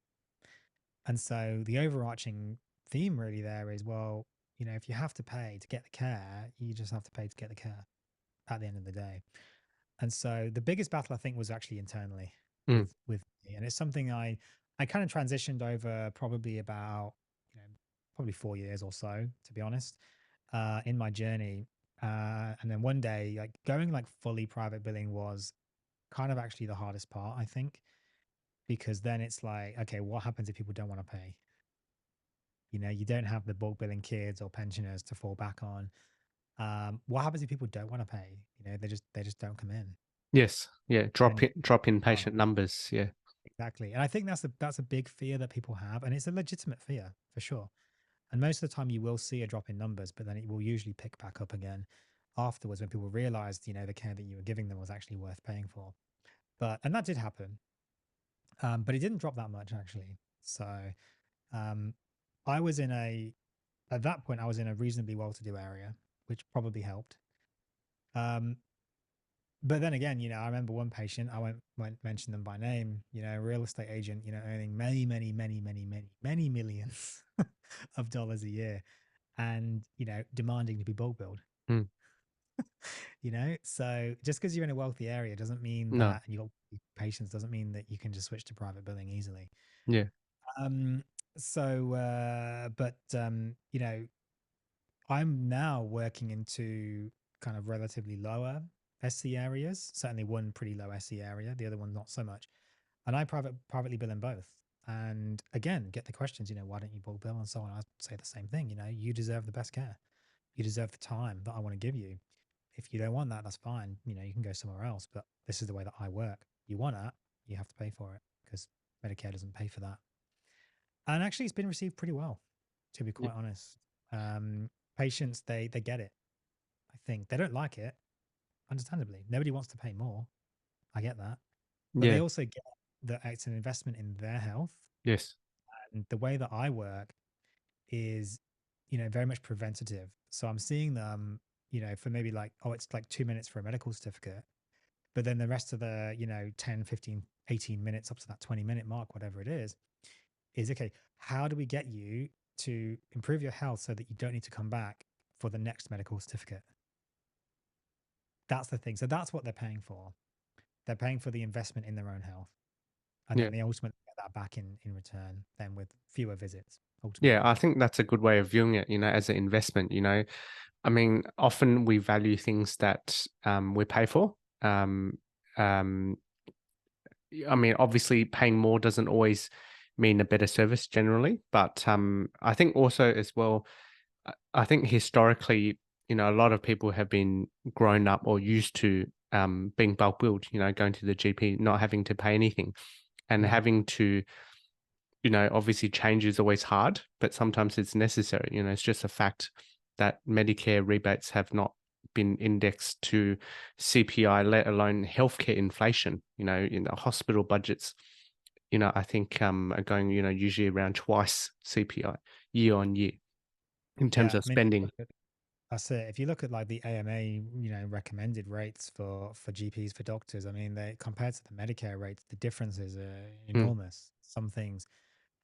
And so the overarching theme really there is, well, if you have to pay to get the care, you just have to pay to get the care at the end of the day. And so the biggest battle I think was actually internally Mm. with me, and it's something I kind of transitioned over probably about probably 4 years or so, to be honest, in my journey. And then one day, like going like fully private billing was kind of actually the hardest part, I think, because then it's like, okay, what happens if people don't want to pay? You don't have the bulk billing kids or pensioners to fall back on. What happens if people don't want to pay? They just don't come in. Yes. Yeah. Then Drop in can't. patient numbers. Yeah. Exactly. And I think that's a big fear that people have, and it's a legitimate fear for sure. And most of the time you will see a drop in numbers, but then it will usually pick back up again afterwards when people realized, the care that you were giving them was actually worth paying for. And that did happen. But it didn't drop that much actually. So um I was in a at that point I was in a reasonably well-to-do area, which probably helped. Um But then again, I remember one patient, I won't mention them by name, a real estate agent, earning many, many, many, many, many, many millions of dollars a year, and, demanding to be bulk billed, Mm. So just because you're in a wealthy area doesn't mean No. that, and you got patients, doesn't mean that you can just switch to private billing easily. Yeah. Um, I'm now working into kind of relatively lower SC areas. Certainly one pretty low SC area, the other one not so much. And I privately bill in both. And again, get the questions, why don't you bulk bill and so on. I say the same thing, you deserve the best care. You deserve the time that I want to give you. If you don't want that, that's fine. You can go somewhere else. But this is the way that I work. You want that, you have to pay for it because Medicare doesn't pay for that. And actually, it's been received pretty well, to be Y- quite honest. Um, Patients, they get it. I think they don't like it, understandably. Nobody wants to pay more. I get that, but they Yeah. also get that it's an investment in their health. Yes. And the way that I work is, very much preventative. So I'm seeing them, for maybe like, oh, it's like 2 minutes for a medical certificate. But then the rest of the, 10, 15, 18 minutes up to that 20-minute mark, whatever it is okay, how do we get you to improve your health so that you don't need to come back for the next medical certificate? That's the thing. So that's what they're paying for. They're paying for the investment in their own health. And Yeah. then they ultimately get that back in return, then with fewer visits, Yeah. ultimately. I think that's a good way of viewing it, as an investment. I mean, often we value things that we pay for. Um, um, I mean, obviously, paying more doesn't always mean a better service generally, but I think also as well, I think historically, a lot of people have been grown up or used to being bulk billed, going to the GP, not having to pay anything, and Yeah. having to, obviously change is always hard, but sometimes it's necessary. It's just a fact that Medicare rebates have not been indexed to CPI, let alone healthcare inflation. In the hospital budgets, I think are going, usually around twice CPI year on year in terms Yeah. of I mean, if you spending. look at, that's it. If you look at like the AMA, recommended rates for GPs, for doctors, I mean, they compared to the Medicare rates, the differences are Mm, enormous. Some things,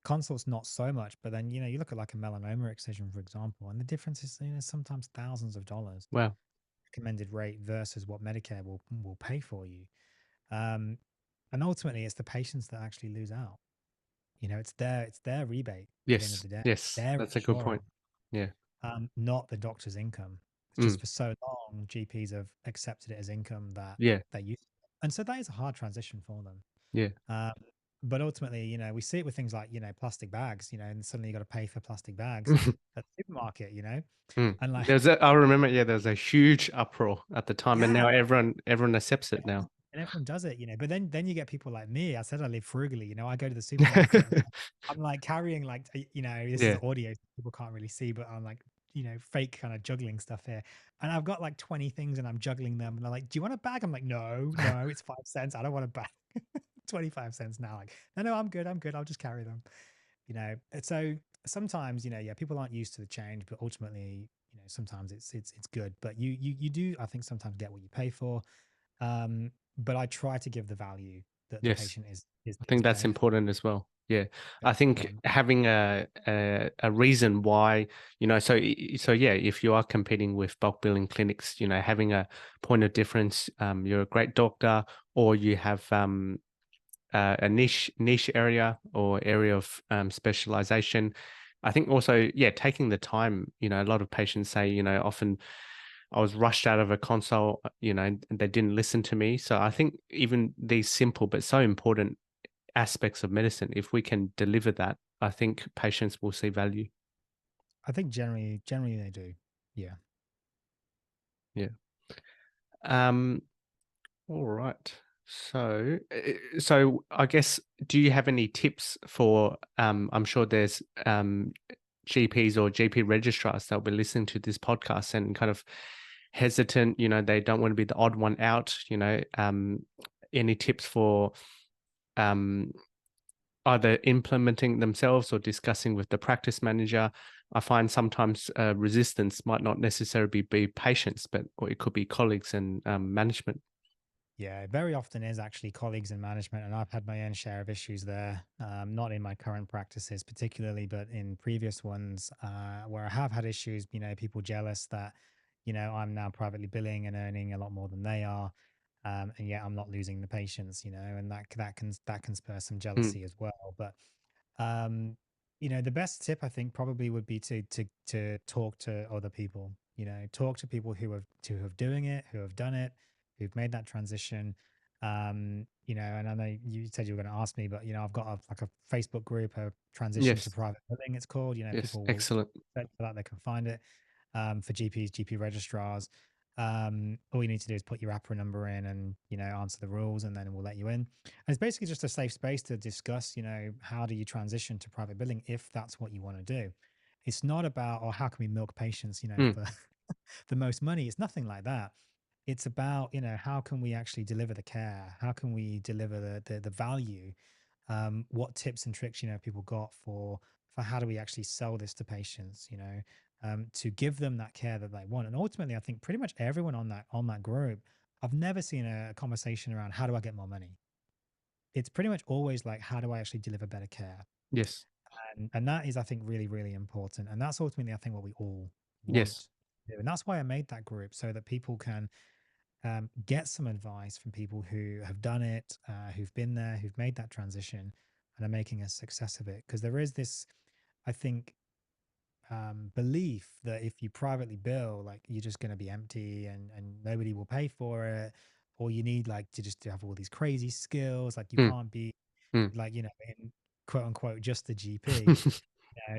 consults not so much, but then you look at like a melanoma excision, for example, and the difference is sometimes thousands of dollars. wow. recommended rate versus what Medicare will pay for you. Um, and ultimately, it's the patients that actually lose out. You know, it's their rebate at the end of Yes. the day, Yes. their That's a good insurance, point. Yeah. not the doctor's income. It's Mm. just for so long, GPs have accepted it as income that Yeah. they use, and so that is a hard transition for them. Yeah. Um, but ultimately, we see it with things like, plastic bags, and suddenly you got to pay for plastic bags at the supermarket, Mm. and like, There's I remember, yeah, there was a huge uproar at the time, and yeah, now everyone accepts it now. and everyone does it, but then you get people like me. I said I live frugally, I go to the supermarket and I'm like carrying like, this is Yeah. audio, so people can't really see, but I'm like, fake kind of juggling stuff here. And I've got like 20 things and I'm juggling them. And they're like, do you want a bag? I'm like, no, no, it's 5 cents. I don't want a bag. 25 cents now. Like, no, no, I'm good. I'm good. I'll just carry them. And so sometimes, yeah, people aren't used to the change, but ultimately, sometimes it's good. But you do, I think, sometimes get what you pay for. But I try to give the value that the Yes. patient is I is think that's paying for. important as well. Yeah, Very I think important. having a reason why, so yeah, if you are competing with bulk billing clinics, having a point of difference, you're a great doctor, or you have a niche area or area of specialization. I think also, yeah, taking the time. A lot of patients say, often I was rushed out of a consult, and they didn't listen to me. So I think even these simple but so important aspects of medicine, if we can deliver that, I think patients will see value. I think generally they do. Yeah. Yeah. Um, all right. So I guess, do you have any tips for, I'm sure there's GPs or GP registrars that will be listening to this podcast and kind of hesitant, they don't want to be the odd one out, any tips for um either implementing themselves or discussing with the practice manager? I find sometimes resistance might not necessarily be patients, but or it could be colleagues and management. Yeah, it very often is actually colleagues in management, and I've had my own share of issues there. Not in my current practices particularly, but in previous ones where I have had issues. People jealous that I'm now privately billing and earning a lot more than they are, and yet I'm not losing the patients. And that can spur some Mm. jealousy as well. But um, the best tip I think probably would be to talk to other people. Talk to people who have doing it, who have done it, who've made that transition. And I know you said you were going to ask me, but I've got like a Facebook group, a transition to Yes, private billing, it's called. yes, People will excellent. search for that, they can find it. For GPs, GP registrars. All you need to do is put your APRA number in and answer the rules, and then we'll let you in. And it's basically just a safe space to discuss, how do you transition to private billing if that's what you want to do. It's not about, oh, how can we milk patients, Mm. for the most money. It's nothing like that. It's about, how can we actually deliver the care? How can we deliver the value? What tips and tricks, people got for how do we actually sell this to patients, to give them that care that they want. And ultimately, I think pretty much everyone on that group, I've never seen a conversation around how do I get more money. It's pretty much always like, how do I actually deliver better care? Yes, And that is, I think, really, really important. And that's ultimately, I think, what we all yes. want to do. And that's why I made that group, so that people can get some advice from people who have done it, who've been there, who've made that transition and are making a success of it. Because there is this, I think, belief that if you privately bill, like, you're just going to be empty and nobody will pay for it, or you need like to just to have all these crazy skills, like you Mm. can't be Mm. like in quote unquote just the GP.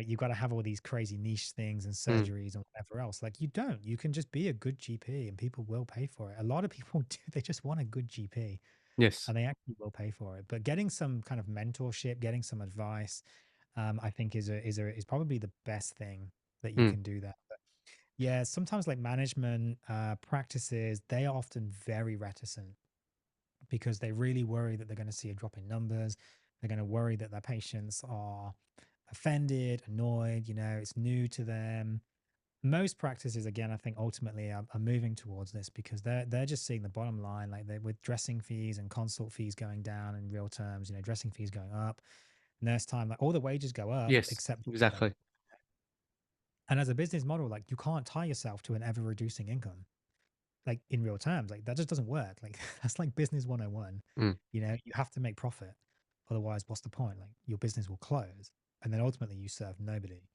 You've got to have all these crazy niche things and Mm. surgeries and whatever else. Like, you don't. You can just be a good GP and people will pay for it. A lot of people do. They just want a good GP Yes. and they actually will pay for it. But getting some kind of mentorship, getting some advice, I think is probably the best thing that you Mm. can do there. But yeah, sometimes like management practices, they are often very reticent because they really worry that they're going to see a drop in numbers. They're going to worry that their patients are offended, annoyed. It's new to them. Most practices, again, I think ultimately are moving towards this because they're just seeing the bottom line, like with dressing fees and consult fees going down in real terms. Dressing fees going up, nurse time, like all the wages go up Yes, except income. exactly. And as a business model, like, you can't tie yourself to an ever reducing income. like in real terms, like that just doesn't work. Like that's like business 101. mm, You know, you have to make profit. Otherwise, what's the point? Like your business will close and then ultimately you serve nobody.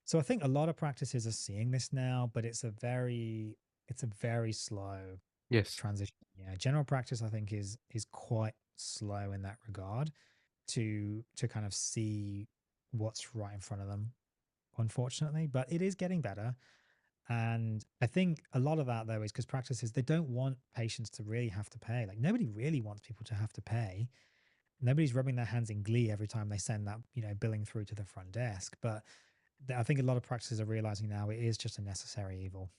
So I think a lot of practices are seeing this now, but it's a very slow yes. transition. Yeah. General practice, I think, is quite slow in that regard to kind of see what's right in front of them, unfortunately. But it is getting better. And I think a lot of that though is because practices they don't want patients to really have to pay. Like nobody really wants people to have to pay. Nobody's rubbing their hands in glee every time they send that, billing through to the front desk. But I think a lot of practices are realizing now it is just a necessary evil.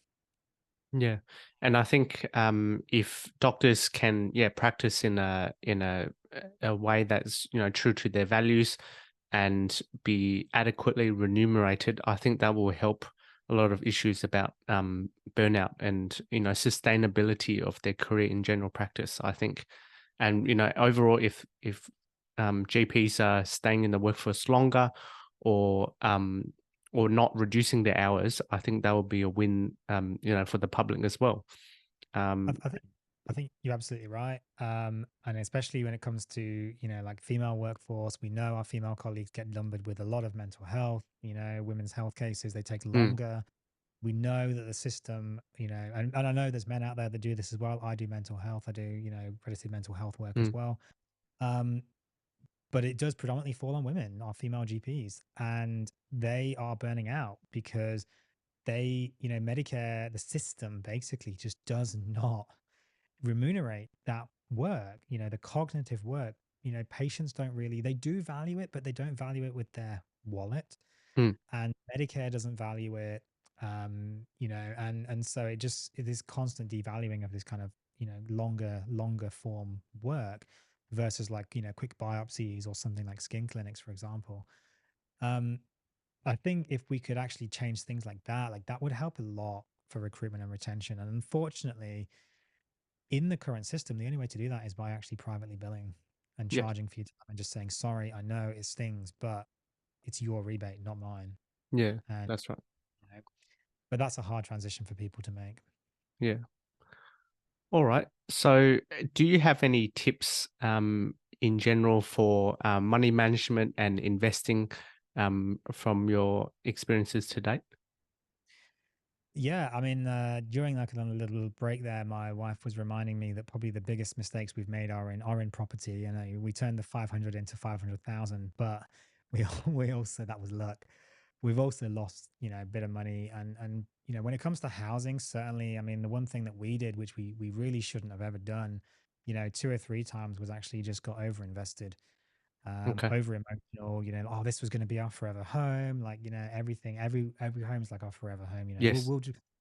Yeah, and I think if doctors can, yeah, practice in a way that's true to their values and be adequately remunerated, I think that will help a lot of issues about burnout and sustainability of their career in general practice. I think, and overall, if GPs are staying in the workforce longer, or not reducing their hours, I think that would be a win, for the public as well. I, Um, I think I think you're absolutely right. And especially when it comes to like female workforce, we know our female colleagues get lumbered with a lot of mental health. Women's health cases they take mm, longer. We know that the system, and I know there's men out there that do this as well. I do mental health. I do predictive mental health work as mm, well. Um, but it does predominantly fall on women, our female GPs, and they are burning out because Medicare, the system basically just does not remunerate that work, the cognitive work. Patients don't really, they do value it, but they don't value it with their wallet. mm, And Medicare doesn't value it. And so it is constant devaluing of this kind of, longer form work versus like, quick biopsies or something like skin clinics, for example. Um, I think if we could actually change things like that would help a lot for recruitment and retention. And unfortunately, in the current system, the only way to do that is by actually privately billing and yes, charging for your time and just saying, sorry, I know it stings, but it's your rebate, not mine. yeah, And, that's right. you know, but that's a hard transition for people to make. Yeah. All right. So, do you have any tips in general for money management and investing from your experiences to date? Yeah, I mean, during like a little break there, my wife was reminding me that probably the biggest mistakes we've made are in property. We turned the 500 into 500,000, but we also that was luck. We've also lost a bit of money, and when it comes to housing, certainly, I mean, the one thing that we did, which we really shouldn't have ever done, two or three times, was actually just got over invested, Okay. over emotional, oh, this was going to be our forever home. Like, everything, every home's like our forever home. Yes.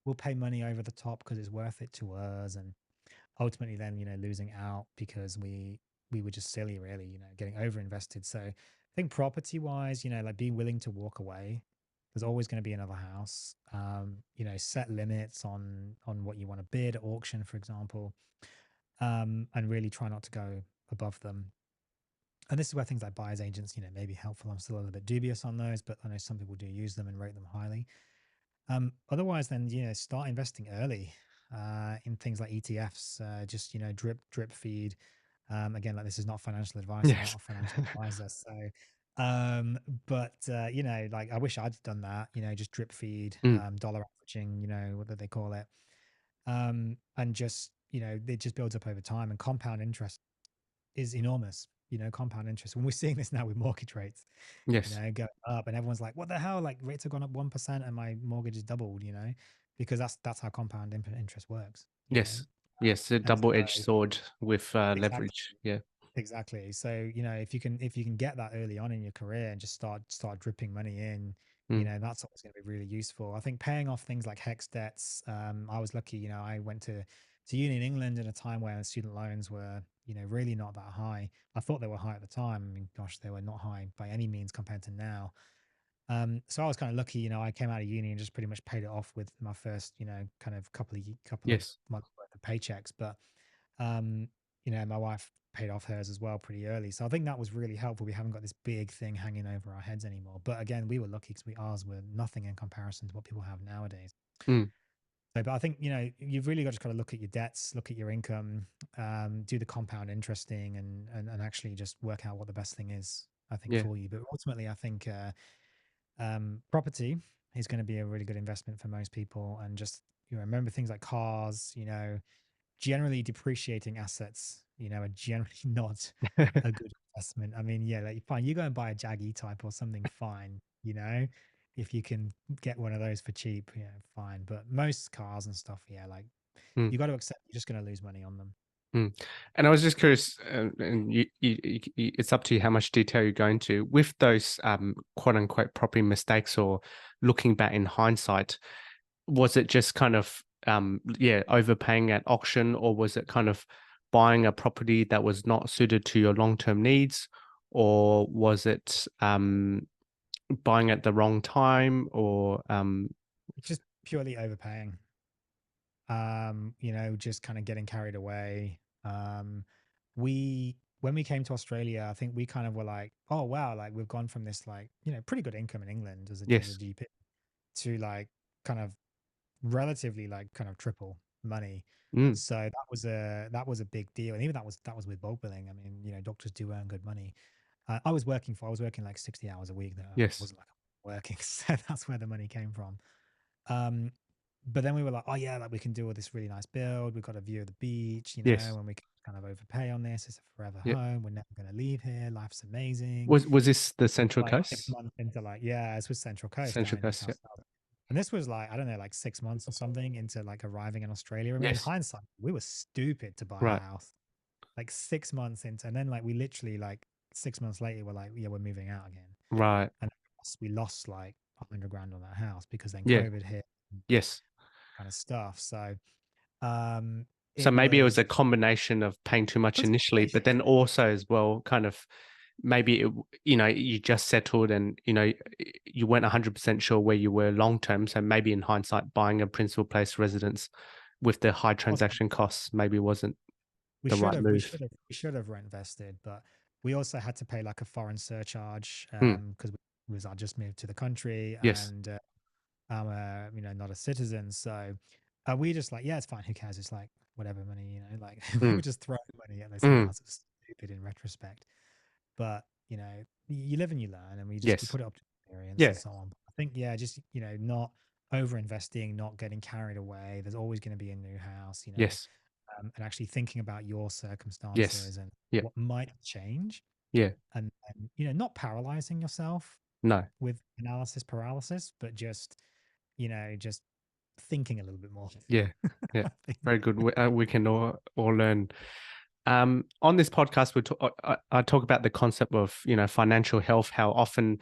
We'll pay money over the top because it's worth it to us. And ultimately then, losing out because we were just silly, really, getting over invested. So I think property wise, like being willing to walk away. There's always going to be another house. Set limits on what you want to bid at auction, for example, and really try not to go above them. And this is where things like buyer's agents, may be helpful. I'm still a little bit dubious on those, but I know some people do use them and rate them highly. Otherwise, then start investing early in things like ETFs. Just drip feed. Again, like this is not financial advice. I'm not Yes. a financial advisor, so but like I wish I'd done that. Just drip feed, Mm, dollar averaging. What do they call it? And just it just builds up over time, and compound interest is enormous. Compound interest. When we're seeing this now with mortgage rates, yes. going up, and everyone's like, "What the hell? Like rates have gone up 1%, and my mortgage is doubled." Because that's how compound interest works. Yes. Yes. A And so double-edged sword with exactly, leverage. Yeah. exactly. So if you can get that early on in your career and just start dripping money in, Mm, that's always going to be really useful. I think paying off things like HEX debts. I was lucky. I went to uni in England in a time where student loans were really not that high. I thought they were high at the time. I mean, gosh, they were not high by any means compared to now. So I was kind of lucky. I came out of uni and just pretty much paid it off with my first, kind of couple of yes. months worth of paychecks. But um, my wife paid off hers as well pretty early. So I think that was really helpful. We haven't got this big thing hanging over our heads anymore. But again, we were lucky because ours were nothing in comparison to what people have nowadays. Mm. So, but I think, you've really got to kind of look at your debts, look at your income, do the compound interesting, and actually just work out what the best thing is, I think, Yeah. for you. But ultimately, I think property is going to be a really good investment for most people. And just, remember things like cars, generally depreciating assets, are generally not a good investment. I mean, yeah, like fine, you go and buy a Jag E-Type or something, fine, if you can get one of those for cheap, fine. But most cars and stuff, yeah, like Mm, you got to accept you're just going to lose money on them. mm. And I was just curious, and it's up to you how much detail you go into with those quote unquote property mistakes or looking back in hindsight. Was it just kind of yeah, overpaying at auction, or was it kind of buying a property that was not suited to your long-term needs, or was it buying at the wrong time, or Just purely overpaying. Just kind of getting carried away. We When we came to Australia, I think we kind of were like, oh wow, like we've gone from this like, pretty good income in England as a yes. GP to like kind of relatively like kind of triple money. Mm, So that was a big deal. And even that was with bulk billing. I mean, doctors do earn good money. I was working like 60 hours a week. That yes. wasn't like working. So that's where the money came from. Um, but then we were like, oh yeah, like we can do all this really nice build. We've got a view of the beach, Yes. and we can kind of overpay on this. It's a forever Yeah. home. We're never going to leave here. Life's amazing. Was this the Central Like 6 Coast? months into like, yeah, this was Central Coast down Central in New Coast. South Yeah. Wales. And this was like, I don't know, like 6 months or something into like arriving in Australia. I mean, in Yes. hindsight, we were stupid to buy a Right. house. Like 6 months into, and then like we literally like 6 months later, we're like, yeah, we're moving out again. Right. And we lost like 100 grand on that house because then Yeah. COVID hit and Yes. kind of stuff. So um, So it maybe it was was a combination of paying too it much was a initially, but combination. then also as well, kind of maybe you just settled and you weren't 100% sure where you were long term. So maybe in hindsight, buying a principal place residence with the high Wasn't transaction costs maybe wasn't we the should right have we move. should have we should have rent vested, but we also had to pay like a foreign surcharge Mm, because I just moved to the country yes. and I'm not a citizen, so we just like, yeah, it's fine, who cares, it's like whatever money, like we Mm, were just throwing money at this mm, house. It was stupid in retrospect, but you live and you learn, and we yes. put it up to experience and Yeah. so on. But I think, yeah, just not over investing, not getting carried away. There's always going to be a new house, Yes. and actually thinking about your Yes. circumstances and Yeah. what might change, Yeah. and not paralyzing yourself No. with analysis paralysis, but just thinking a little bit more. Yeah. Yeah. I think. Very good. We can all learn. On this podcast, I talk about the concept of financial health. How often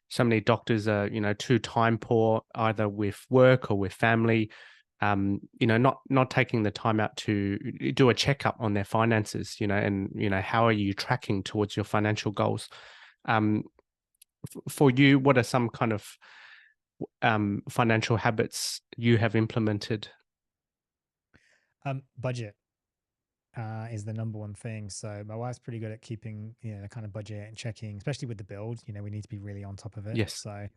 so many doctors are too time poor, either with work or with family. Not taking the time out to do a checkup on their finances. And how are you tracking towards your financial goals? Um, for you, what are some kind of financial habits you have implemented? Budget is the number one thing. So my wife's pretty good at keeping, the kind of budget and checking, especially with the build. We need to be really on top of it. Yes. So,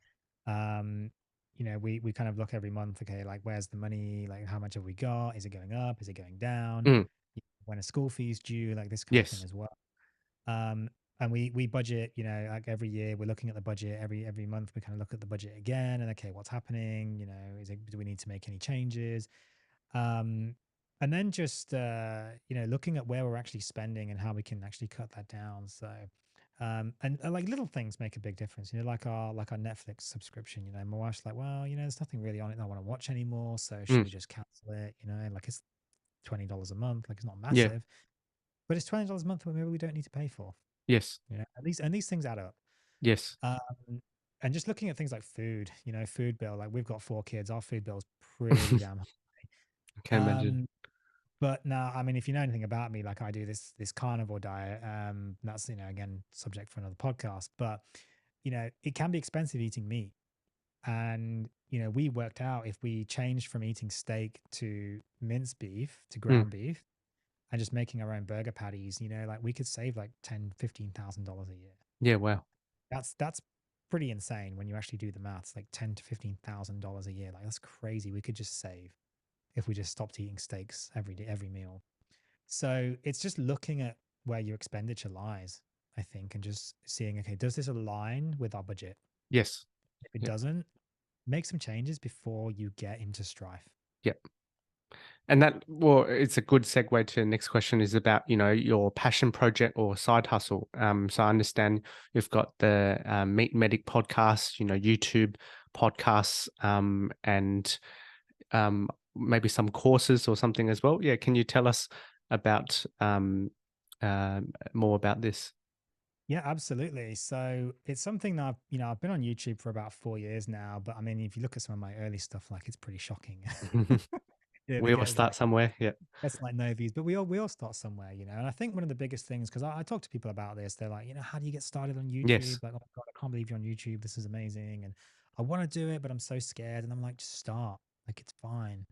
um, we kind of look every month. Okay, like where's the money? Like how much have we got? Is it going up? Is it going down? Mm, When are school fees due? Like this kind of thing yes. as well. Um, and we budget. Like every year we're looking at the budget. Every month we kind of look at the budget again. And okay, what's happening? Do we need to make any changes? Um, and then just looking at where we're actually spending and how we can actually cut that down. So and like little things make a big difference, like our Netflix subscription. My wife's like, well, there's nothing really on it that I want to watch anymore, so should Mm, we just cancel it? Like it's $20 a month, like it's not yeah. massive, but it's $20 a month that maybe we don't need to pay for. Yes. These things add up. Yes. um and just looking at things like food, food bill, like we've got 4 kids, our food bill's pretty damn Can high. imagine. But now, I mean, if you know anything about me, like I do this carnivore diet. That's again subject for another podcast. But it can be expensive eating meat, and we worked out if we changed from eating steak to minced beef to Mm, ground beef and just making our own burger patties, like we could save like $10,000 to $15,000 a year. yeah. Wow. That's pretty insane when you actually do the maths. Like $10,000 to $15,000 a year, like that's crazy. We could just save. if we just stopped eating steaks every day, every meal. So it's just looking at where your expenditure lies, I think, and just seeing, okay, does this align with our budget? Yes. If it Yep. doesn't, make some changes before you get into strife. Yep. And that, well, it's a good segue to the next question is about, your passion project or side hustle. So I understand you've got the Meatmedic podcast, YouTube podcasts, and maybe some courses or something as well. Yeah, can you tell us about more about this? Yeah, absolutely. So it's something that I've been on YouTube for about 4 years now. But I mean, if you look at some of my early stuff, like it's pretty shocking. It We all gets start like somewhere. Yeah. it's like no views, but we all start somewhere, you know. And I think one of the biggest things, because I talk to people about this, they're like, how do you get started on Yes. YouTube? Like, oh my God, I can't believe you're on YouTube. This is amazing, and I want to do it, but I'm so scared. And I'm like, just start. Like, it's fine.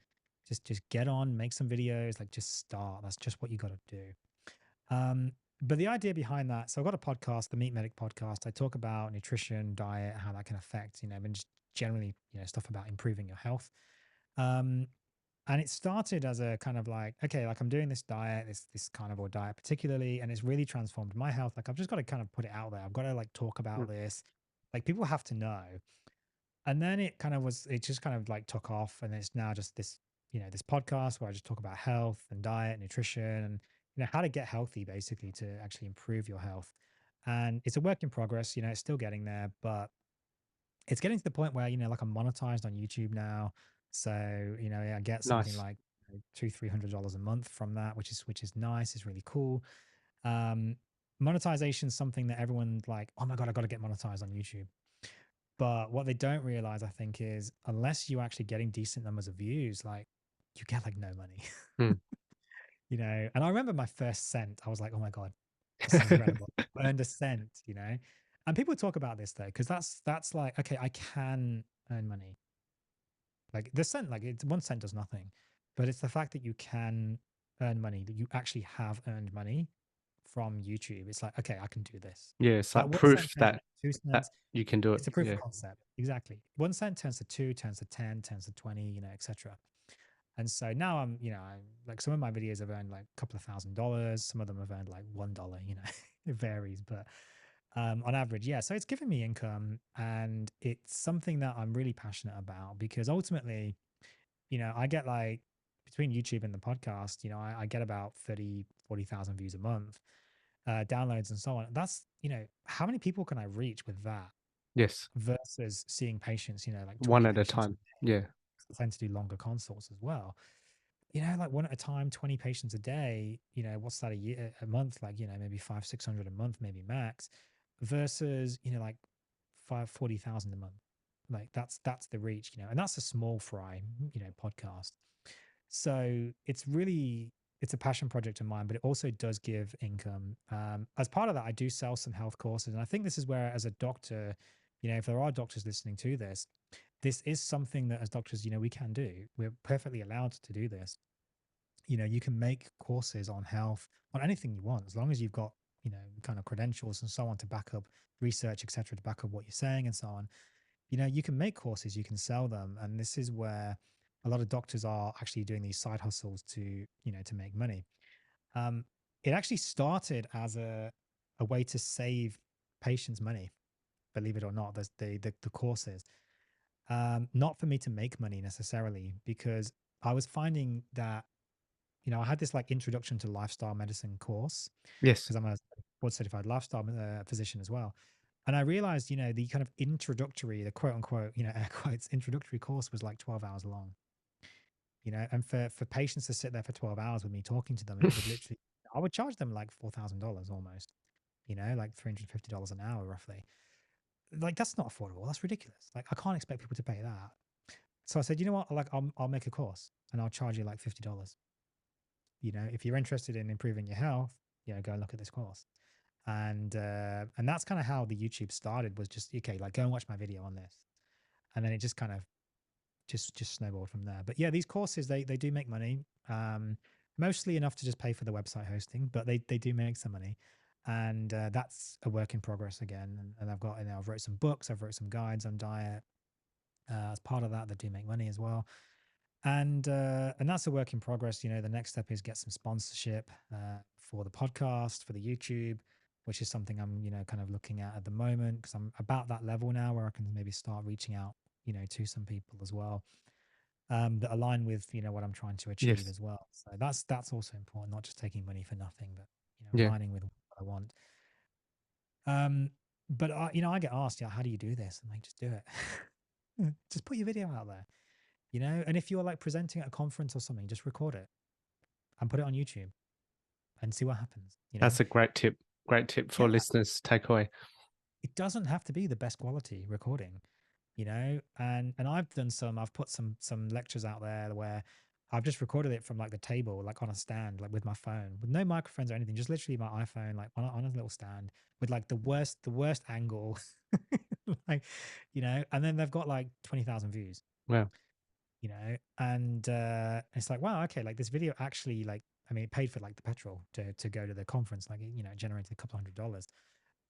Just get on, make some videos. Like, just start. That's just what you got to do. But the idea behind that, so I've got a podcast, the Meat Medic podcast. I talk about nutrition, diet, how that can affect, and just generally, stuff about improving your health. Um, and it started as a kind of like, okay, like I'm doing this diet, this carnivore diet particularly, and it's really transformed my health. Like I've just got to kind of put it out there. I've got to like talk Mm. about this. Like people have to know. And then it just kind of like took off, and it's now just this podcast where I just talk about health and diet, nutrition, and how to get healthy basically to actually improve your health. And it's a work in progress, it's still getting there, but it's getting to the point where, like I'm monetized on YouTube now. So, I get something Nice. like $200-300 a month from that, which is nice. It's really cool. Um, Monetization is something that everyone's like, oh my God, I got to get monetized on YouTube. But what they don't realize, I think, is unless you're actually getting decent numbers of views, like you get like no money, Mm. And I remember my first cent, I was like, oh my God, this is incredible. I earned a cent. And people talk about this though, because that's like, okay, I can earn money. Like the cent, like it's 1 cent does nothing, but it's the fact that you can earn money, that you actually have earned money from YouTube. It's like, okay, I can do this. Yeah, it's That like 1 cent proof turns that into two that cents. you can do it. It's a proof of Yeah. concept. Exactly. 1 cent turns to two, turns to 10, turns to 20, etc. And so now I'm like some of my videos have earned like a couple of $1,000s. Some of them have earned like $1, it varies, but on average, yeah. So it's given me income, and it's something that I'm really passionate about because ultimately, I get like between YouTube and the podcast, I get about 30-40,000 views a month, downloads and so on. That's, how many people can I reach with that Yes. versus seeing patients, like One 20 at a patients a time. day. Yeah. I tend to do longer consults as well. Like one at a time, 20 patients a day, what's that a year, a month? Like, maybe 500-600 a month, maybe max, versus, like 40,000 a month. Like that's the reach, and that's a small fry, podcast. So it's a passion project of mine, but it also does give income. As part of that, I do sell some health courses, and I think this is where, as a doctor, if there are doctors listening to this, this is something that as doctors, we can do. We're perfectly allowed to do this. You can make courses on health, on anything you want, as long as you've got, kind of credentials and so on to back up research, etc., to back up what you're saying and so on. You can make courses, you can sell them. And this is where a lot of doctors are actually doing these side hustles to make money. Um, it actually started as a way to save patients money, believe it or not. There's the courses, not for me to make money necessarily, because I was finding that I had this like introduction to lifestyle medicine course Yes. because I'm a board certified lifestyle physician as well. And I realized, the kind of introductory, the quote unquote, air quotes, introductory course was like 12 hours long, and for patients to sit there for 12 hours with me talking to them, it would literally, I would charge them like $4,000 almost, like $350 an hour roughly. Like that's not affordable. That's ridiculous. Like I can't expect people to pay that. So I said, you know what? Like I'll make a course and I'll charge you like $50. If you're interested in improving your health, go and look at this course. And that's kind of how the YouTube started, was just, okay, like go and watch my video on this. And then it just kind of just snowballed from there. But yeah, these courses, they do make money. Mostly enough to just pay for the website hosting, but they do make some money. And that's a work in progress again. And I've wrote some books, I've wrote some guides on diet. As part of that, they do make money as well. And that's a work in progress. The next step is get some sponsorship for the podcast, for the YouTube, which is something I'm kind of looking at the moment, because I'm about that level now where I can maybe start reaching out to some people as well, that align with what I'm trying to achieve Yes. as well. So that's also important, not just taking money for nothing, but Yeah. aligning with what I want. Um, but I get asked, yeah, how do you do this? I'm like, just do it. Just put your video out there, and if you're like presenting at a conference or something, just record it and put it on YouTube and see what happens. That's a great tip. Great tip for Yeah, listeners to take away. it doesn't have to be the best quality recording, and I've put some lectures out there where I've just recorded it from like the table, like on a stand, like with my phone, with no microphones or anything, just literally my iPhone, like on a little stand with like the worst angle, like, and then they've got like 20,000 views, Wow. and it's like, wow, okay, like this video actually, like, I mean, it paid for like the petrol to go to the conference, like it generated a couple $100,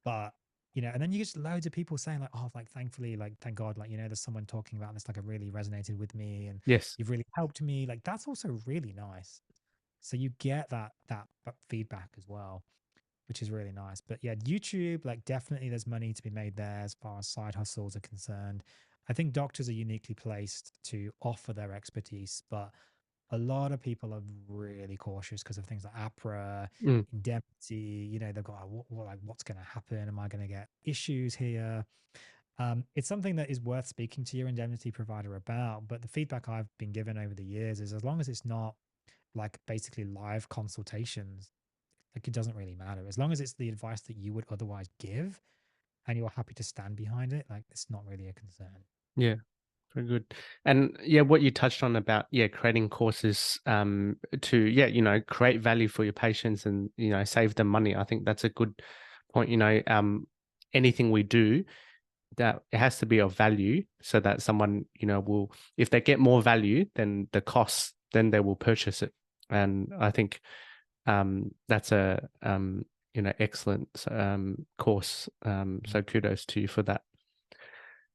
but and then you get loads of people saying like, oh, like thankfully, like thank God, like there's someone talking about this, like it really resonated with me, and Yes. you've really helped me. Like that's also really nice. So you get that feedback as well, which is really nice. But yeah, YouTube, like definitely there's money to be made there as far as side hustles are concerned. I think doctors are uniquely placed to offer their expertise, but a lot of people are really cautious because of things like APRA, Mm. indemnity. They've got like, like what's going to happen? Am I going to get issues here? It's something that is worth speaking to your indemnity provider about. But the feedback I've been given over the years is as long as it's not like basically live consultations, like it doesn't really matter. As long as it's the advice that you would otherwise give and you're happy to stand behind it, like it's not really a concern. Yeah. Very good. And yeah, what you touched on about, yeah, creating courses to, yeah, create value for your patients and, save them money. I think that's a good point. Anything we do, that it has to be of value so that someone, will, if they get more value than the cost, then they will purchase it. And I think that's a, excellent course. So kudos to you for that.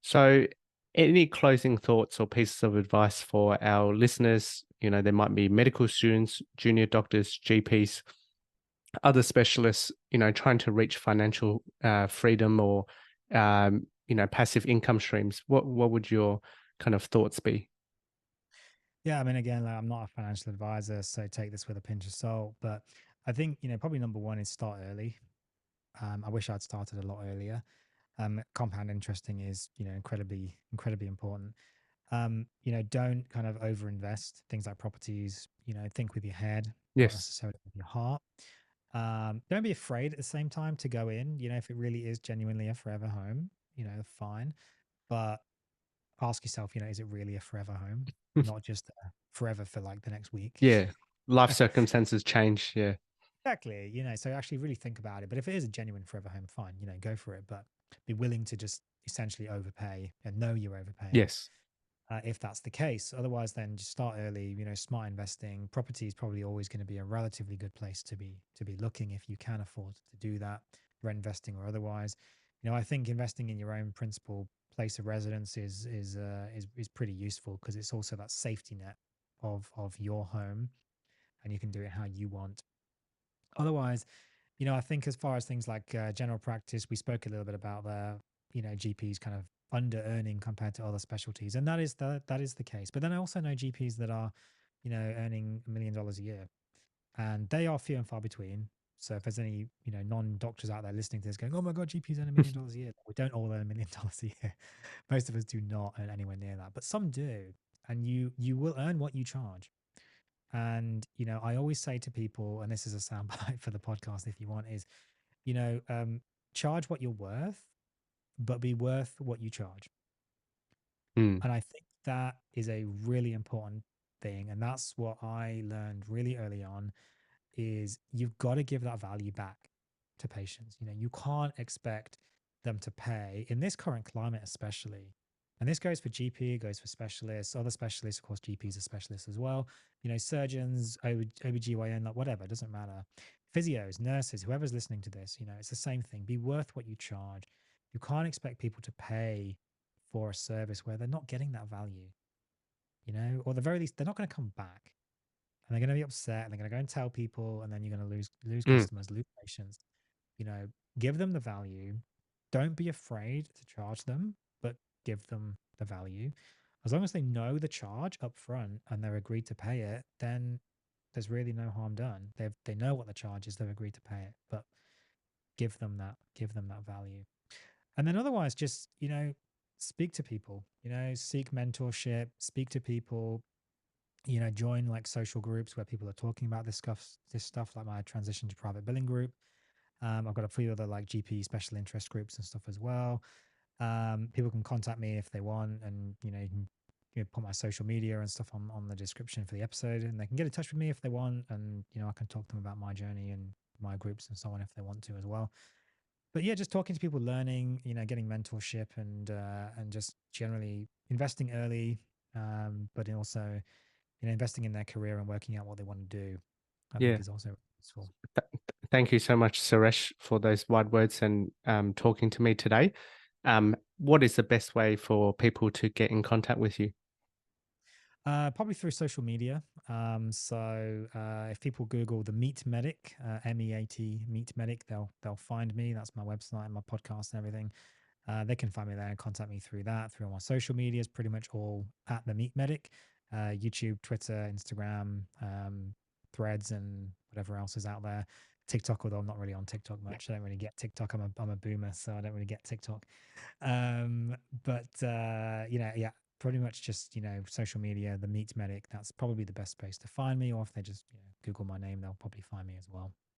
So, any closing thoughts or pieces of advice for our listeners? There might be medical students, junior doctors, GPs, other specialists, trying to reach financial freedom or, passive income streams. What would your kind of thoughts be? Yeah, I mean, again, like, I'm not a financial advisor, so take this with a pinch of salt. But I think probably number one is start early. I wish I'd started a lot earlier. Compound interesting is incredibly important. Don't kind of overinvest things like properties. Think with your head, not Yes. necessarily with your heart. Don't be afraid at the same time to go in. If it really is genuinely a forever home, fine. But ask yourself, is it really a forever home, not just forever for like the next week? Yeah. Life circumstances change. Yeah. Exactly. So actually really think about it. But if it is a genuine forever home, fine, go for it. But be willing to just essentially overpay and know you're overpaying, Yes. if that's the case. Otherwise, then just start early. Smart investing. Property is probably always going to be a relatively good place to be looking if you can afford to do that, rent investing or otherwise. I think investing in your own principal place of residence is pretty useful because it's also that safety net of your home, and you can do it how you want. Otherwise, I think as far as things like general practice, we spoke a little bit about GPs kind of under earning compared to other specialties, and that is the case. But then I also know GPs that are, earning $1 million a year, and they are few and far between. So if there's any non-doctors out there listening to this going, "Oh my God, GPs earn $1 million a year," we don't all earn $1 million a year. Most of us do not earn anywhere near that, but some do, and you will earn what you charge. And I always say to people, and this is a soundbite for the podcast if you want, is you know, um, charge what you're worth, but be worth what you charge. Mm. And I think that is a really important thing. And that's what I learned really early on is you've got to give that value back to patients. You can't expect them to pay in this current climate, especially. And this goes for GP, it goes for specialists, other specialists, of course, GPs are specialists as well. Surgeons, OBGYN, like whatever, it doesn't matter. Physios, nurses, whoever's listening to this, it's the same thing. Be worth what you charge. You can't expect people to pay for a service where they're not getting that value. or the very least, they're not going to come back, and they're going to be upset, and they're going to go and tell people, and then you're going to lose Mm, customers, lose patients. You know, give them the value. Don't be afraid to charge them, but give them the value. As long as they know the charge up front and they're agreed to pay it, then there's really no harm done. They know what the charge is, they've agreed to pay it, but give them that value. And then otherwise, just speak to people. Seek mentorship, speak to people. Join like social groups where people are talking about this stuff, like my transition to private billing group. I've got a few other like GP special interest groups and stuff as well. People can contact me if they want, and you can put my social media and stuff on the description for the episode, and they can get in touch with me if they want, and I can talk to them about my journey and my groups and so on if they want to as well. But yeah, just talking to people, learning, getting mentorship, and just generally investing early, but also investing in their career and working out what they want to do. I think yeah. is also useful. Thank you so much, Suresh, for those wide words and talking to me today. What is the best way for people to get in contact with you? Probably through social media. If people Google the Meatmedic, MEAT Meatmedic, they'll find me. That's my website and my podcast and everything. They can find me there and contact me through that. Through all my social medias, pretty much all at the Meatmedic, YouTube, Twitter, Instagram, Threads, and whatever else is out there. TikTok, although I'm not really on TikTok much. I don't really get TikTok. I'm a boomer, so I don't really get TikTok. Um, but yeah, pretty much just social media, the Meat Medic. That's probably the best place to find me. Or if they just Google my name, they'll probably find me as well.